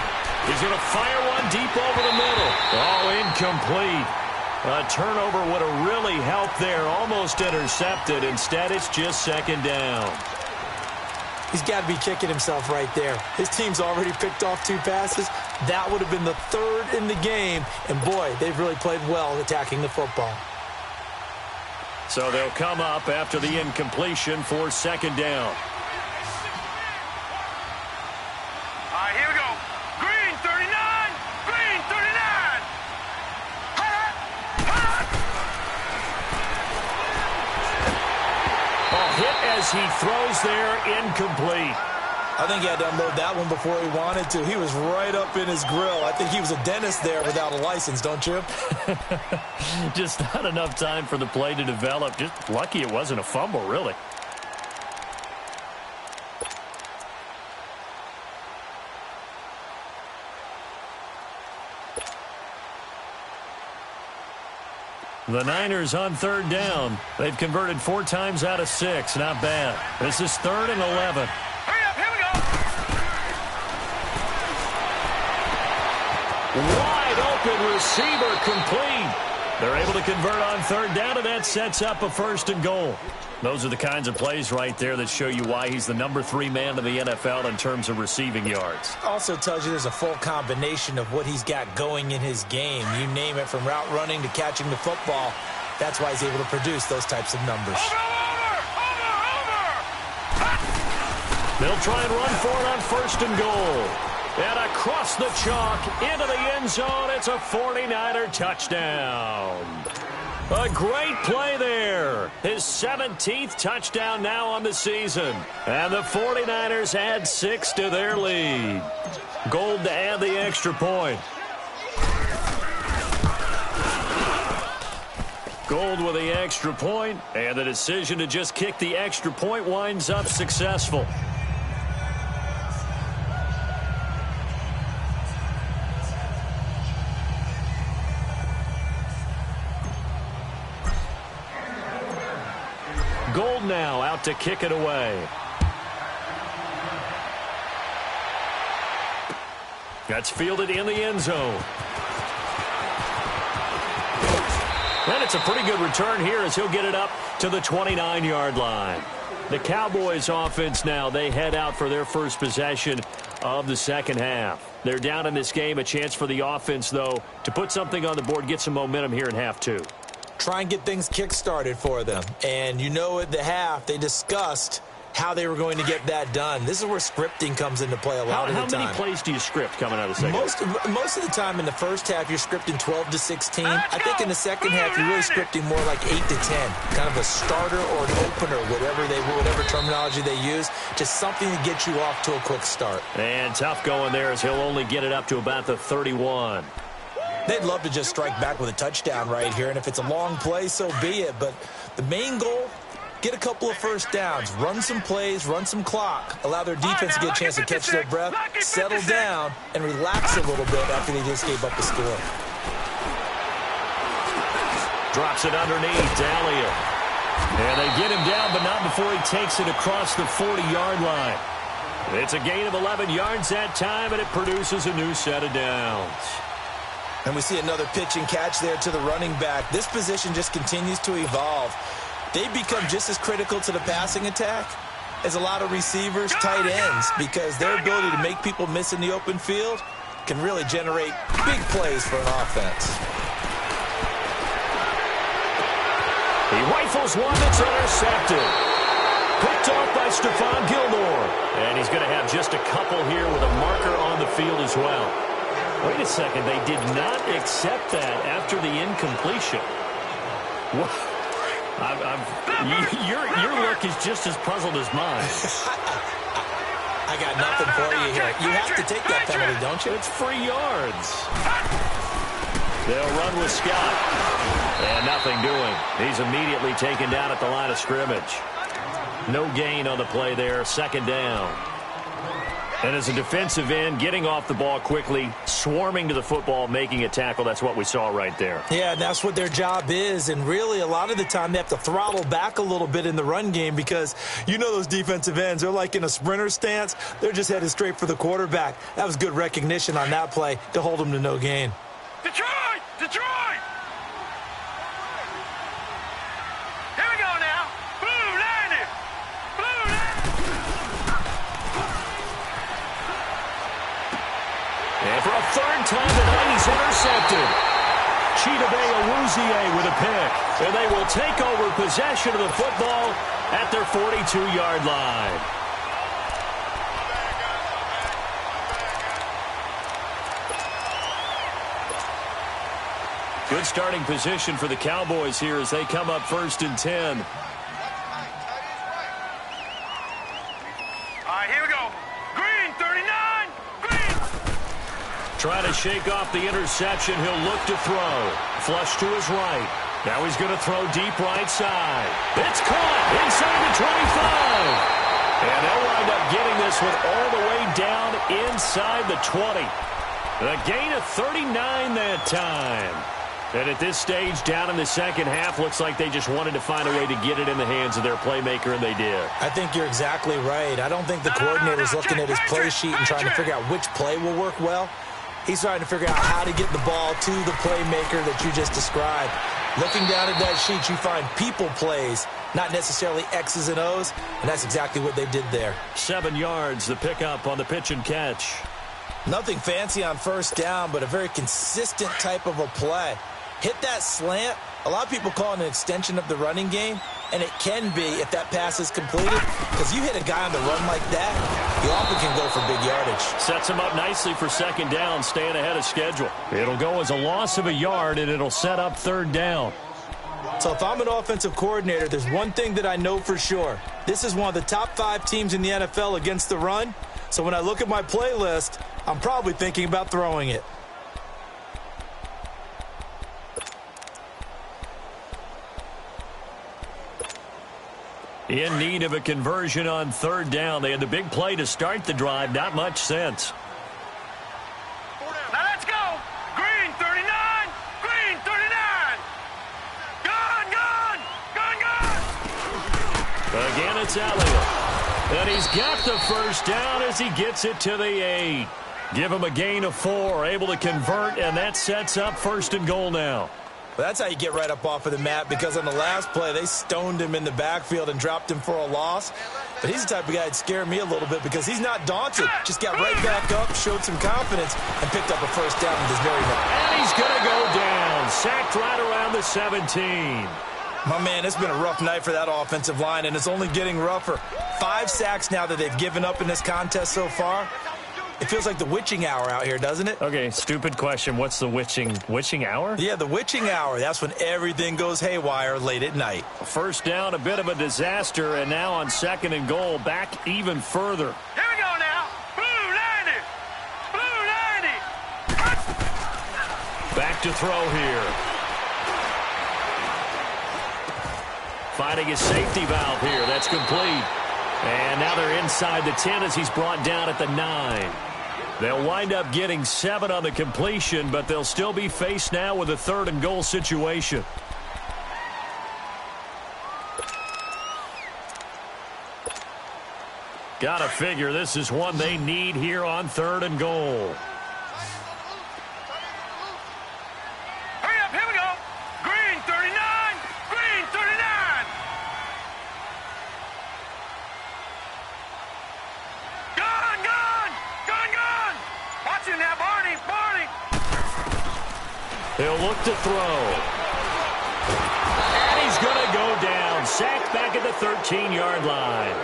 He's going to fire one deep over the middle. Oh, incomplete. A turnover would have really helped there. Almost intercepted. Instead, it's just second down. He's got to be kicking himself right there. His team's already picked off 2 passes. That would have been the 3rd in the game. And, boy, they've really played well attacking the football. So they'll come up after the incompletion for second down. Here we go. Green 39. Green 39. Hot. Hot. A hit as he throws there, incomplete. I think he had to unload that one before he wanted to. He was right up in his grill. I think he was a dentist there without a license, don't you? Just not enough time for the play to develop. Just lucky it wasn't a fumble, really. The Niners on third down. They've converted 4 times out of 6. Not bad. This is 3rd and 11. Hurry up. Here we go. Wide open receiver complete. They're able to convert on third down, and that sets up a first and goal. Those are the kinds of plays right there that show you why he's the number 3 man in the NFL in terms of receiving yards. Also tells you there's a full combination of what he's got going in his game. You name it, from route running to catching the football. That's why he's able to produce those types of numbers. Over. They'll try and run for it on first and goal. And across the chalk into the end zone, it's a 49er touchdown. A great play there. His 17th touchdown now on the season. And the 49ers add 6 to their lead. Gold to add the extra point. Gold with the extra point, and the decision to just kick the extra point winds up successful. Gold now out to kick it away. That's fielded in the end zone. And it's a pretty good return here as he'll get it up to the 29-yard line. The Cowboys offense now, they head out for their first possession of the second half. They're down in this game. A chance for the offense, though, to put something on the board, get some momentum here in half 2. Try and get things kick-started for them. And you know at the half, they discussed how they were going to get that done. This is where scripting comes into play a lot of the time. How many plays do you script coming out of the second half? Most of the time in the first half, you're scripting 12 to 16. I think in the second half, you're really scripting more like 8 to 10. Kind of a starter or an opener, whatever terminology they use. Just something to get you off to a quick start. And tough going there as he'll only get it up to about the 31. They'd love to just strike back with a touchdown right here, and if it's a long play, so be it. But the main goal, get a couple of first downs, run some plays, run some clock, allow their defense to get a chance to catch their breath, settle down, and relax a little bit after they just gave up the score. Drops it underneath to Elliott. And they get him down, but not before he takes it across the 40-yard line. It's a gain of 11 yards that time, and it produces a new set of downs. And we see another pitch and catch there to the running back. This position just continues to evolve. They become just as critical to the passing attack as a lot of receivers, tight ends, because their ability to make people miss in the open field can really generate big plays for an offense. He rifles one that's intercepted. Picked off by Stephon Gilmore. And he's going to have just a couple here with a marker on the field as well. Wait a second. They did not accept that after the incompletion. What? Your look is just as puzzled as mine. I got nothing for you here. You have to take that penalty, don't you? It's free yards. They'll run with Scott. And nothing doing. He's immediately taken down at the line of scrimmage. No gain on the play there. Second down. And as a defensive end, getting off the ball quickly, swarming to the football, making a tackle, that's what we saw right there. Yeah, and that's what their job is. And really, a lot of the time, they have to throttle back a little bit in the run game because you know those defensive ends, they're like in a sprinter stance. They're just headed straight for the quarterback. That was good recognition on that play to hold them to no gain. Detroit! Detroit! Here we go now. Blue 90! Blue 90! And for a third time tonight, he's intercepted. Chidobe Awuzie with a pick. And they will take over possession of the football at their 42-yard line. Good starting position for the Cowboys here as they come up 1st and 10. All right, here we go. Green, 39. Green. Trying to shake off the interception. He'll look to throw. Flush to his right. Now he's going to throw deep right side. It's caught inside the 25. And they'll wind up getting this one all the way down inside the 20. A gain of 39 that time. And at this stage, down in the second half, looks like they just wanted to find a way to get it in the hands of their playmaker, and they did. I think you're exactly right. I don't think the coordinator's looking at his play sheet and trying to figure out which play will work well. He's trying to figure out how to get the ball to the playmaker that you just described. Looking down at that sheet, you find people plays, not necessarily X's and O's, and that's exactly what they did there. 7 yards, the pickup on the pitch and catch. Nothing fancy on first down, but a very consistent type of a play. Hit that slant. A lot of people call it an extension of the running game, and it can be if that pass is completed, because you hit a guy on the run like that, you often can go for big yardage. Sets him up nicely for second down, staying ahead of schedule. It'll go as a loss of a yard, and it'll set up third down. So if I'm an offensive coordinator, there's one thing that I know for sure. This is one of the top 5 teams in the NFL against the run. So when I look at my playlist, I'm probably thinking about throwing it. In need of a conversion on third down. They had the big play to start the drive. Not much sense. Now let's go. Green, 39. Green, 39. Gun. Again, it's Elliott. And he's got the first down as he gets it to the 8. Give him a gain of 4. Able to convert, and that sets up 1st and goal now. Well, that's how you get right up off of the mat, because on the last play, they stoned him in the backfield and dropped him for a loss. But he's the type of guy that scared me a little bit because he's not daunted. Just got right back up, showed some confidence, and picked up a first down with his very neck. And he's going to go down. Sacked right around the 17. My man, it's been a rough night for that offensive line, and it's only getting rougher. 5 sacks now that they've given up in this contest so far. It feels like the witching hour out here, doesn't it? Okay, stupid question. What's the witching hour? Yeah, the witching hour. That's when everything goes haywire late at night. First down, a bit of a disaster, and now on 2nd and goal, back even further. Here we go now. Blue 90. Blue 90. Back to throw here. Finding his safety valve here. That's complete. And now they're inside the 10 as he's brought down at the 9. They'll wind up getting 7 on the completion, but they'll still be faced now with a 3rd and goal situation. Gotta figure this is one they need here on 3rd and goal. Hurry up, here we go. Green 39, green 39. Gone, gone, gone, gone. Watch it now, Barney, Barney. He'll look to throw. And he's going to go down. Sacked back at the 13-yard line.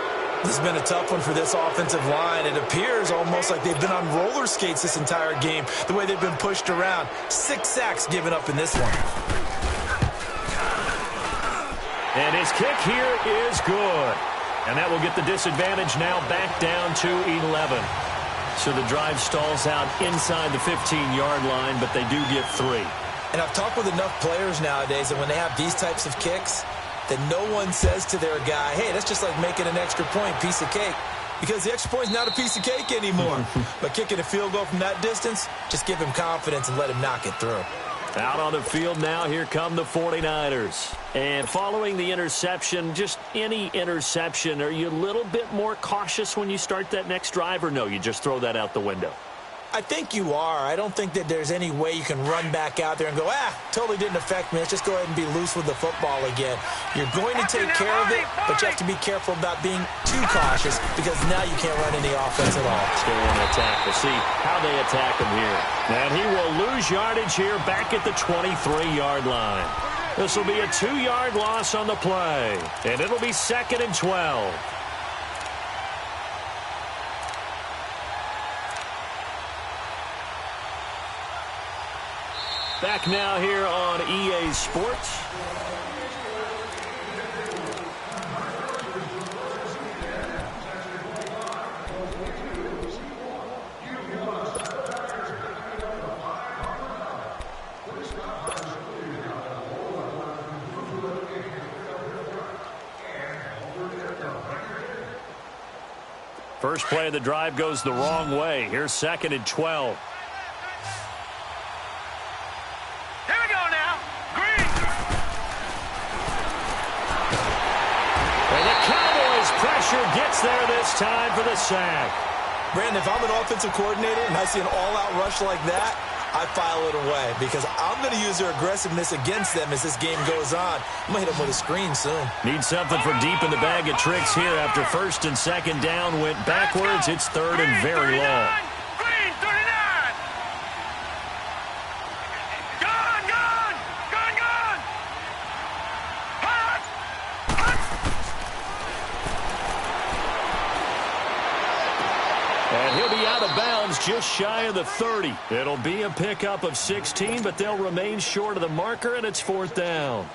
This has been a tough one for this offensive line. It appears almost like they've been on roller skates this entire game, the way they've been pushed around. 6 sacks given up in this one. And his kick here is good. And that will get the disadvantage now back down to 11. So the drive stalls out inside the 15-yard line, but they do get 3. And I've talked with enough players nowadays that when they have these types of kicks, that no one says to their guy, hey, that's just like making an extra point, piece of cake. Because the extra point is not a piece of cake anymore. But kicking a field goal from that distance, just give him confidence and let him knock it through. Out on the field now, here come the 49ers. And following the interception, just any interception, are you a little bit more cautious when you start that next drive, or no, you just throw that out the window? I think you are. I don't think that there's any way you can run back out there and go, totally didn't affect me. Let's just go ahead and be loose with the football again. You're going to take care of it, but you have to be careful about being too cautious because now you can't run any offense at all. Still want to attack. We'll see how they attack him here. And he will lose yardage here back at the 23-yard line. This will be a 2-yard loss on the play, and it'll be 2nd and 12. Back now here on EA Sports. First play of the drive goes the wrong way. Here's 2nd and 12. Gets there this time for the sack. Brandon, if I'm an offensive coordinator and I see an all-out rush like that, I file it away because I'm going to use their aggressiveness against them as this game goes on. I'm going to hit them with a screen soon. Need something for deep in the bag of tricks here after 1st and 2nd down went backwards. It's 3rd and very long. Green 39. Gone, gone, gone, gone. Hot, hot. And he'll be out of bounds just shy of the 30. It'll be a pickup of 16, but they'll remain short of the marker, and it's 4th down.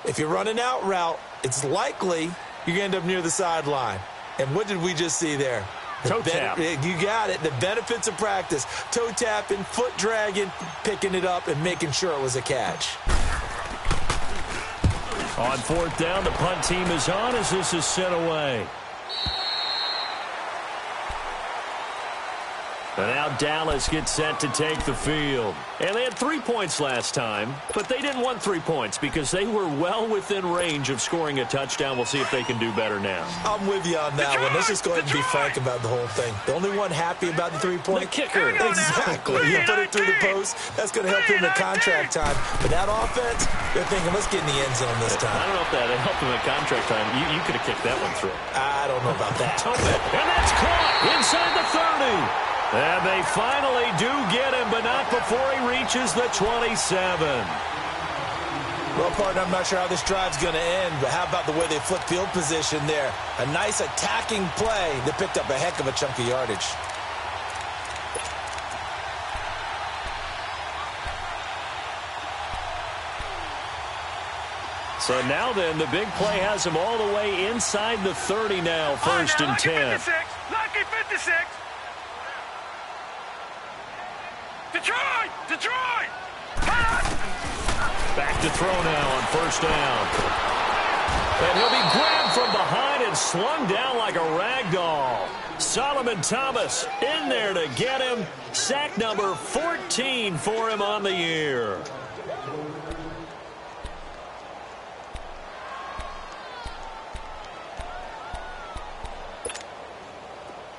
If you're running out route, it's likely you're going to end up near the sideline. And what did we just see there? Toe tap. You got it. The benefits of practice. Toe tapping, foot dragging, picking it up, and making sure it was a catch. On 4th down, the punt team is on as this is sent away. And now Dallas gets set to take the field. And they had 3 points last time, but they didn't want 3 points because they were well within range of scoring a touchdown. We'll see if they can do better now. I'm with you on that one. Let's just go ahead and be frank about the whole thing. The only one happy about the 3-point? The kicker. Exactly. You put it through the post. That's going to help him in contract time. But that offense, they're thinking, let's get in the end zone this time. I don't know if that helped him in contract time. You could have kicked that one through. I don't know about that. And that's caught inside the 30. And they finally do get him, but not before he reaches the 27. Well, partner, I'm not sure how this drive's going to end, but how about the way they flipped field position there? A nice attacking play that picked up a heck of a chunk of yardage. So now then, the big play has him all the way inside the 30 now, 1st and 10. Lucky 56. Detroit! Detroit! Back to throw now on 1st down. And he'll be grabbed from behind and slung down like a rag doll. Solomon Thomas in there to get him. Sack number 14 for him on the year.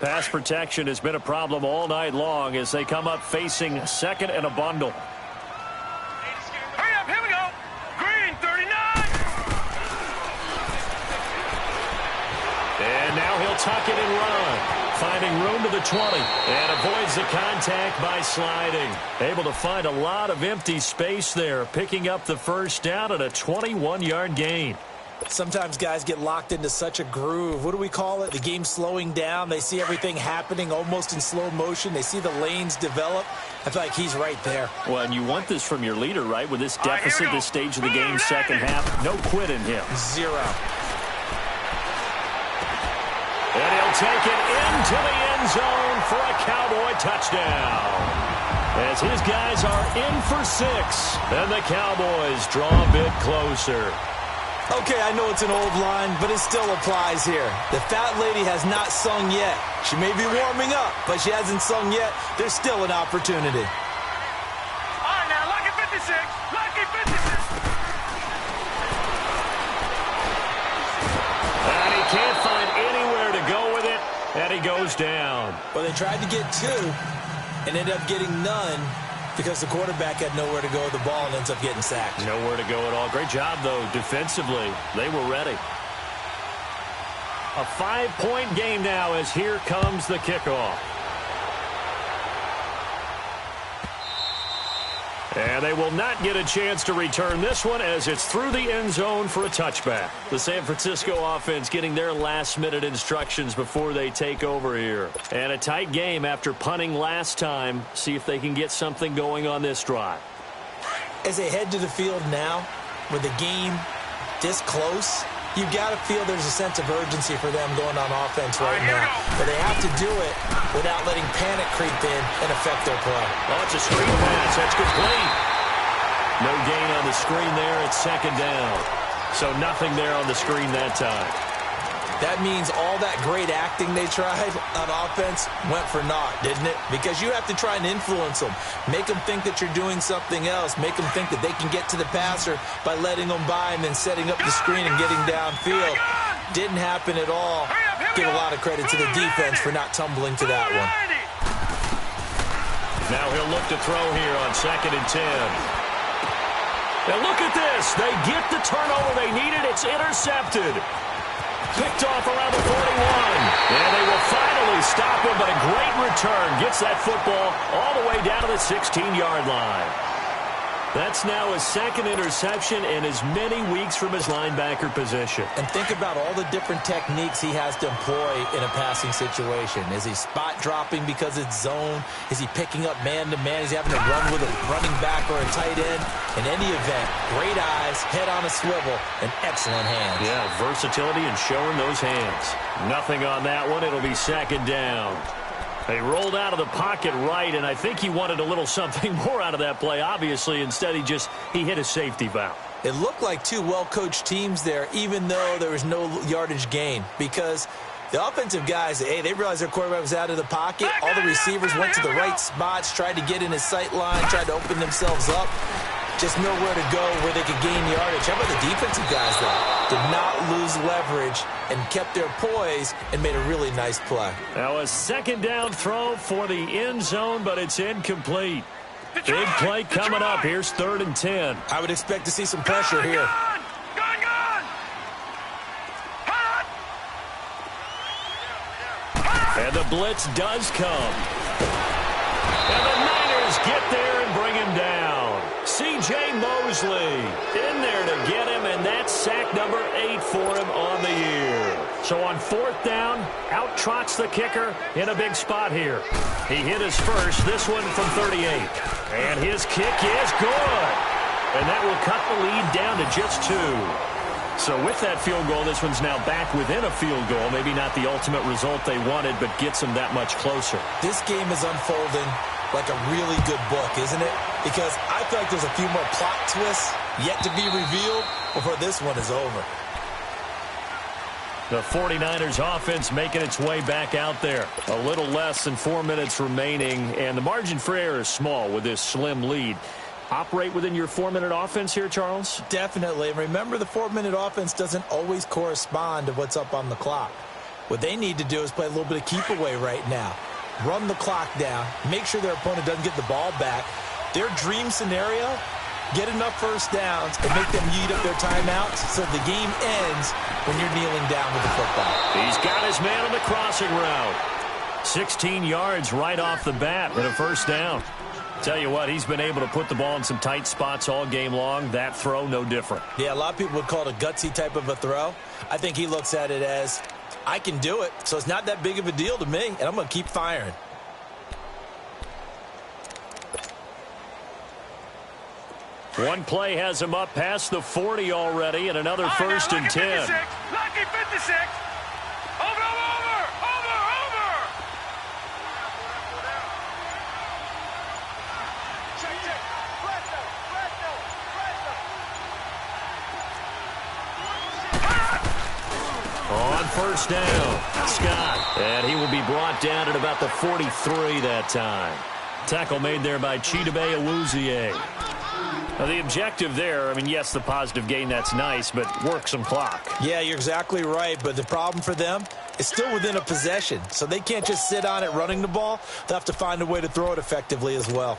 Pass protection has been a problem all night long as they come up facing second and a bundle. Hurry up, here we go. Green, 39. And now he'll tuck it and run, finding room to the 20, and avoids the contact by sliding. Able to find a lot of empty space there, picking up the first down at a 21-yard gain. Sometimes guys get locked into such a groove. What do we call it? The game slowing down. They see everything happening almost in slow motion. They see the lanes develop. I feel like he's right there. Well, and you want this from your leader, right? With this deficit, this stage of the game, second half, no quit in him. Zero. And he'll take it into the end zone for a Cowboy touchdown. As his guys are in for 6, and the Cowboys draw a bit closer. Okay, I know it's an old line, but it still applies here. The fat lady has not sung yet. She may be warming up, but she hasn't sung yet. There's still an opportunity. All right, now, lucky 56. Lucky 56. And he can't find anywhere to go with it, and he goes down. Well, they tried to get 2 and ended up getting none, because the quarterback had nowhere to go with the ball and ends up getting sacked. Nowhere to go at all. Great job, though, defensively. They were ready. A 5-point game now as here comes the kickoff. And they will not get a chance to return this one as it's through the end zone for a touchback. The San Francisco offense getting their last-minute instructions before they take over here. And a tight game after punting last time. See if they can get something going on this drive. As they head to the field now, with the game this close, you've got to feel there's a sense of urgency for them going on offense right now. But they have to do it without letting panic creep in and affect their play. Oh, it's a screen pass. That's complete. No gain on the screen there. It's second down. So nothing there on the screen that time. That means all that great acting they tried on offense went for naught, didn't it? Because you have to try and influence them. Make them think that you're doing something else. Make them think that they can get to the passer by letting them by and then setting up the screen and getting downfield. Didn't happen at all. Give a lot of credit to the defense for not tumbling to that one. Now he'll look to throw here on 2nd and 10. Now look at this. They get the turnover they needed. It's intercepted. Picked off around the 41. And they will finally stop him, but a great return. Gets that football all the way down to the 16-yard line. That's now his 2nd interception in as many weeks from his linebacker position. And think about all the different techniques he has to employ in a passing situation. Is he spot dropping because it's zone? Is he picking up man-to-man? Is he having to run with a running back or a tight end? In any event, great eyes, head on a swivel, and excellent hands. Yeah, versatility and showing those hands. Nothing on that one. It'll be 2nd down. They rolled out of the pocket right, and I think he wanted a little something more out of that play, obviously. Instead, he hit a safety valve. It looked like 2 well-coached teams there, even though there was no yardage gain, because the offensive guys, hey, they realized their quarterback was out of the pocket. All the receivers went to the right spots, tried to get in his sight line, tried to open themselves up. Just nowhere to go where they could gain yardage. How about the defensive guys, though? Did not lose leverage and kept their poise and made a really nice play. Now a 2nd down throw for the end zone, but it's incomplete. Big play coming up. Here's 3rd and 10. I would expect to see some pressure here. And the blitz does come. And the Niners get there and bring him down. C.J. Mosley in there to get him, and that's sack number 8 for him on the year. So on 4th down, out trots the kicker in a big spot here. He hit his first, this one from 38. And his kick is good. And that will cut the lead down to just 2. So with that field goal, this one's now back within a field goal. Maybe not the ultimate result they wanted, but gets them that much closer. This game is unfolding like a really good book, isn't it? Because I feel like there's a few more plot twists yet to be revealed before this one is over. The 49ers offense making its way back out there. A little less than 4 minutes remaining, and the margin for error is small with this slim lead. Operate within your 4-minute offense here, Charles? Definitely. And remember, the 4-minute offense doesn't always correspond to what's up on the clock. What they need to do is play a little bit of keep away right now. Run the clock down. Make sure their opponent doesn't get the ball back. Their dream scenario, get enough first downs and make them eat up their timeouts so the game ends when you're kneeling down with the football. He's got his man on the crossing route. 16 yards right off the bat with a first down. Tell you what, he's been able to put the ball in some tight spots all game long. That throw, no different. Yeah, a lot of people would call it a gutsy type of a throw. I think he looks at it as, I can do it, so it's not that big of a deal to me, and I'm going to keep firing. One play has him up past the 40 already, and another first and 10. Lucky 56. Over. On first down, Scott. And he will be brought down at about the 43 that time. Tackle made there by Chidobe Awuzie. Now, the objective there, I mean, yes, the positive gain, that's nice, but work some clock. Yeah, you're exactly right, but the problem for them is still within a possession, so they can't just sit on it running the ball. They'll have to find a way to throw it effectively as well.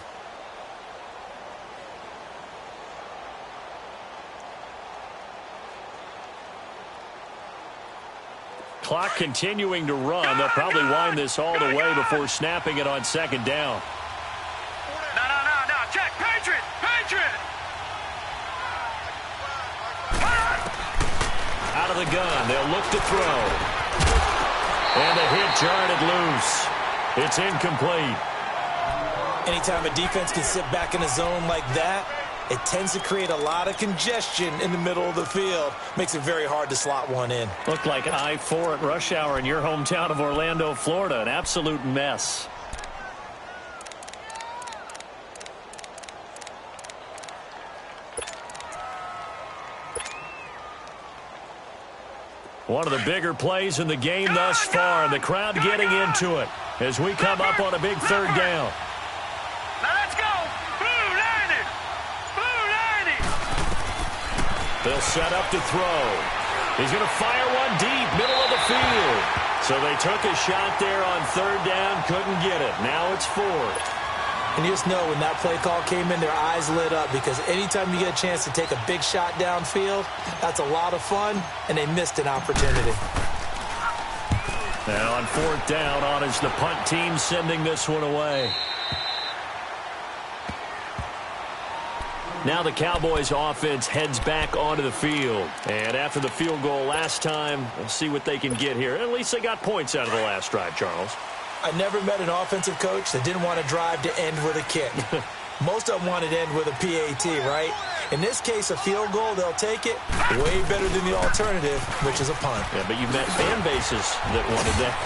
Clock continuing to run. They'll probably wind this all the way before snapping it on second down. No. Check. Patriot. Out of the gun. They'll look to throw. And the hit jarred loose. It's incomplete. Anytime a defense can sit back in a zone like that, it tends to create a lot of congestion in the middle of the field. Makes it very hard to slot one in. Looked like I-4 at rush hour in your hometown of Orlando, Florida. An absolute mess. One of the bigger plays in the game thus far. The crowd getting into it as we come up on a big third down. Now let's go. Blue 90. They'll set up to throw. He's going to fire one deep, middle of the field. So they took a shot there on third down, couldn't get it. Now it's fourth. And you just know when that play call came in, their eyes lit up because anytime you get a chance to take a big shot downfield, that's a lot of fun, and they missed an opportunity. Now on fourth down, on is the punt team sending this one away. Now the Cowboys offense heads back onto the field. And after the field goal last time, we'll see what they can get here. At least they got points out of the last drive, Charles. I never met an offensive coach that didn't want to drive to end with a kick. Most of them wanted to end with a PAT, right? In this case, a field goal, they'll take it. Way better than the alternative, which is a punt. Yeah, but you've met fan bases that wanted that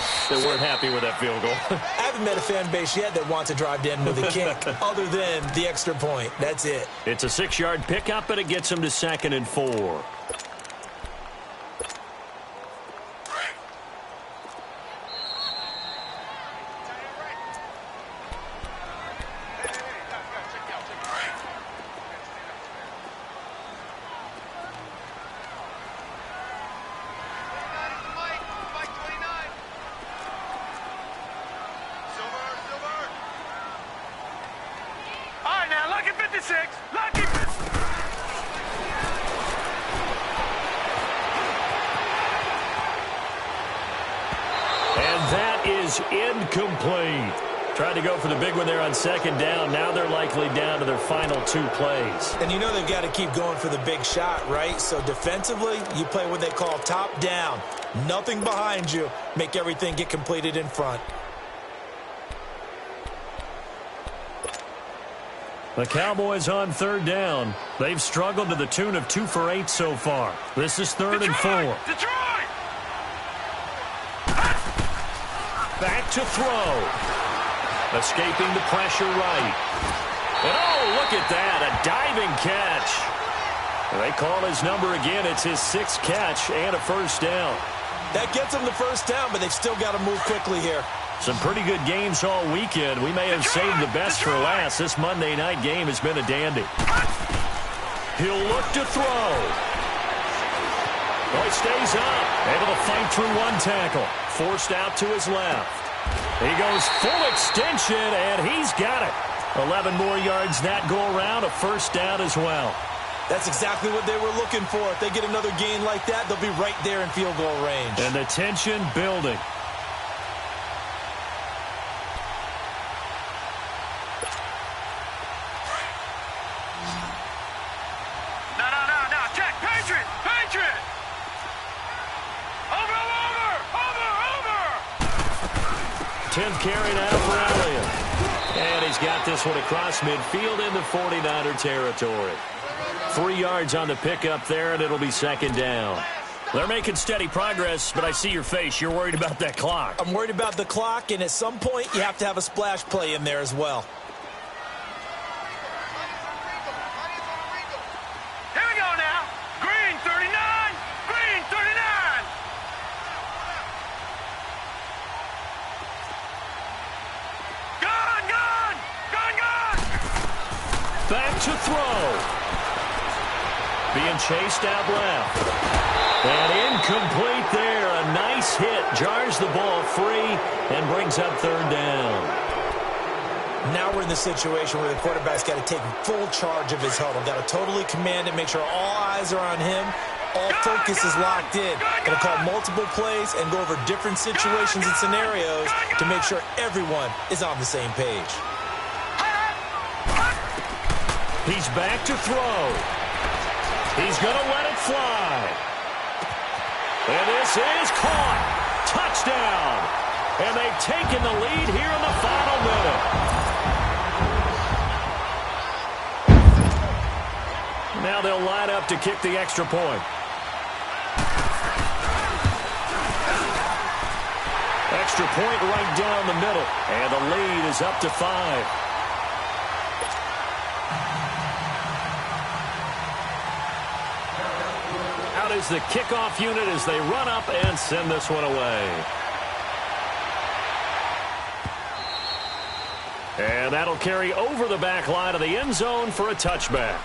weren't happy with that field goal. I haven't met a fan base yet that wants to drive to end with a kick other than the extra point. That's it. It's a 6-yard pickup, but it gets them to 2nd and 4. Incomplete. Tried to go for the big one there on second down. Now they're likely down to their final 2 plays. And you know they've got to keep going for the big shot, right? So defensively, you play what they call top down. Nothing behind you. Make everything get completed in front. The Cowboys on third down. They've struggled to the tune of 2 for 8 so far. This is 3rd and 4. Detroit! Back to throw. Escaping the pressure right. And oh, look at that. A diving catch. They call his number again. It's his 6th catch and a first down. That gets them the first down, but they've still got to move quickly here. Some pretty good games all weekend. We may have saved the best for last. This Monday night game has been a dandy. He'll look to throw. Oh, he stays up. Able to fight through one tackle. Forced out to his left. He goes full extension, and he's got it. 11 more yards that go around, a first down as well. That's exactly what they were looking for. If they get another gain like that, they'll be right there in field goal range. And the tension building. No. Check. Patriot. Patriot. Over. 10th carry now for Elliott. And he's got this one across midfield in the 49er territory. 3 yards on the pickup there, and it'll be second down. They're making steady progress, but I see your face. You're worried about that clock. I'm worried about the clock, and at some point, you have to have a splash play in there as well. Here we go now. Green 39. Green 39. Gun. Back to throw. Being chased out left. And incomplete there. A nice hit. Jars the ball free and brings up third down. Now we're in the situation where the quarterback's got to take full charge of his huddle. Got to totally command it, make sure all eyes are on him. All focus is locked in. Going to call multiple plays and go over different situations and scenarios to make sure everyone is on the same page. He's back to throw. He's going to let it fly. And this is caught. Touchdown. And they've taken the lead here in the final minute. Now they'll line up to kick the extra point. Extra point right down the middle. And the lead is up to 5. Out is the kickoff unit as they run up and send this one away. And that'll carry over the back line of the end zone for a touchback.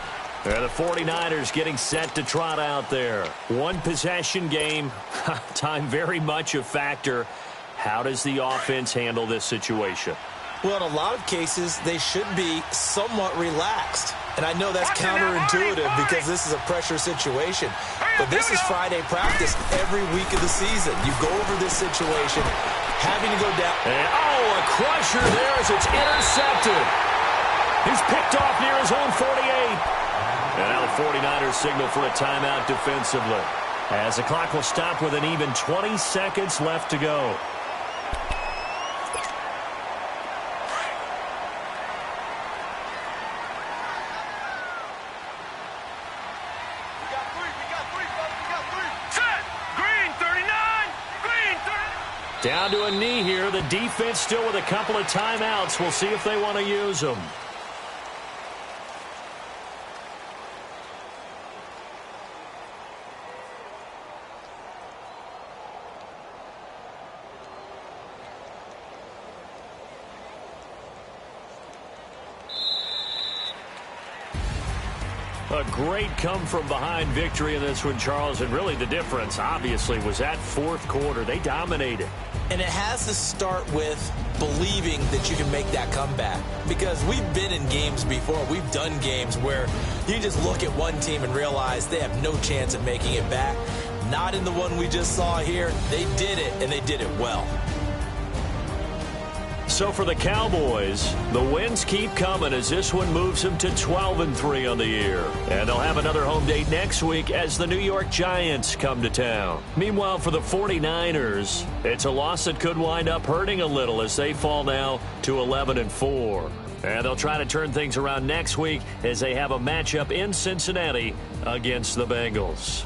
And the 49ers getting set to trot out there. One possession game. Time very much a factor. How does the offense handle this situation? Well, in a lot of cases, they should be somewhat relaxed. And I know that's counterintuitive because this is a pressure situation. But this is Friday practice every week of the season. You go over this situation, having to go down. And, a crusher there as it's intercepted. He's picked off near his own 48. And now the 49ers signal for a timeout defensively. As the clock will stop with an even 20 seconds left to go. Down to a knee here. The defense still with a couple of timeouts. We'll see if they want to use them. A great come-from-behind victory in this one, Charles. And really the difference, obviously, was that fourth quarter. They dominated. And it has to start with believing that you can make that comeback. Because we've been in games before. We've done games where you just look at one team and realize they have no chance of making it back. Not in the one we just saw here. They did it, and they did it well. So for the Cowboys, the wins keep coming as this one moves them to 12-3 on the year. And they'll have another home date next week as the New York Giants come to town. Meanwhile, for the 49ers, it's a loss that could wind up hurting a little as they fall now to 11-4. And they'll try to turn things around next week as they have a matchup in Cincinnati against the Bengals.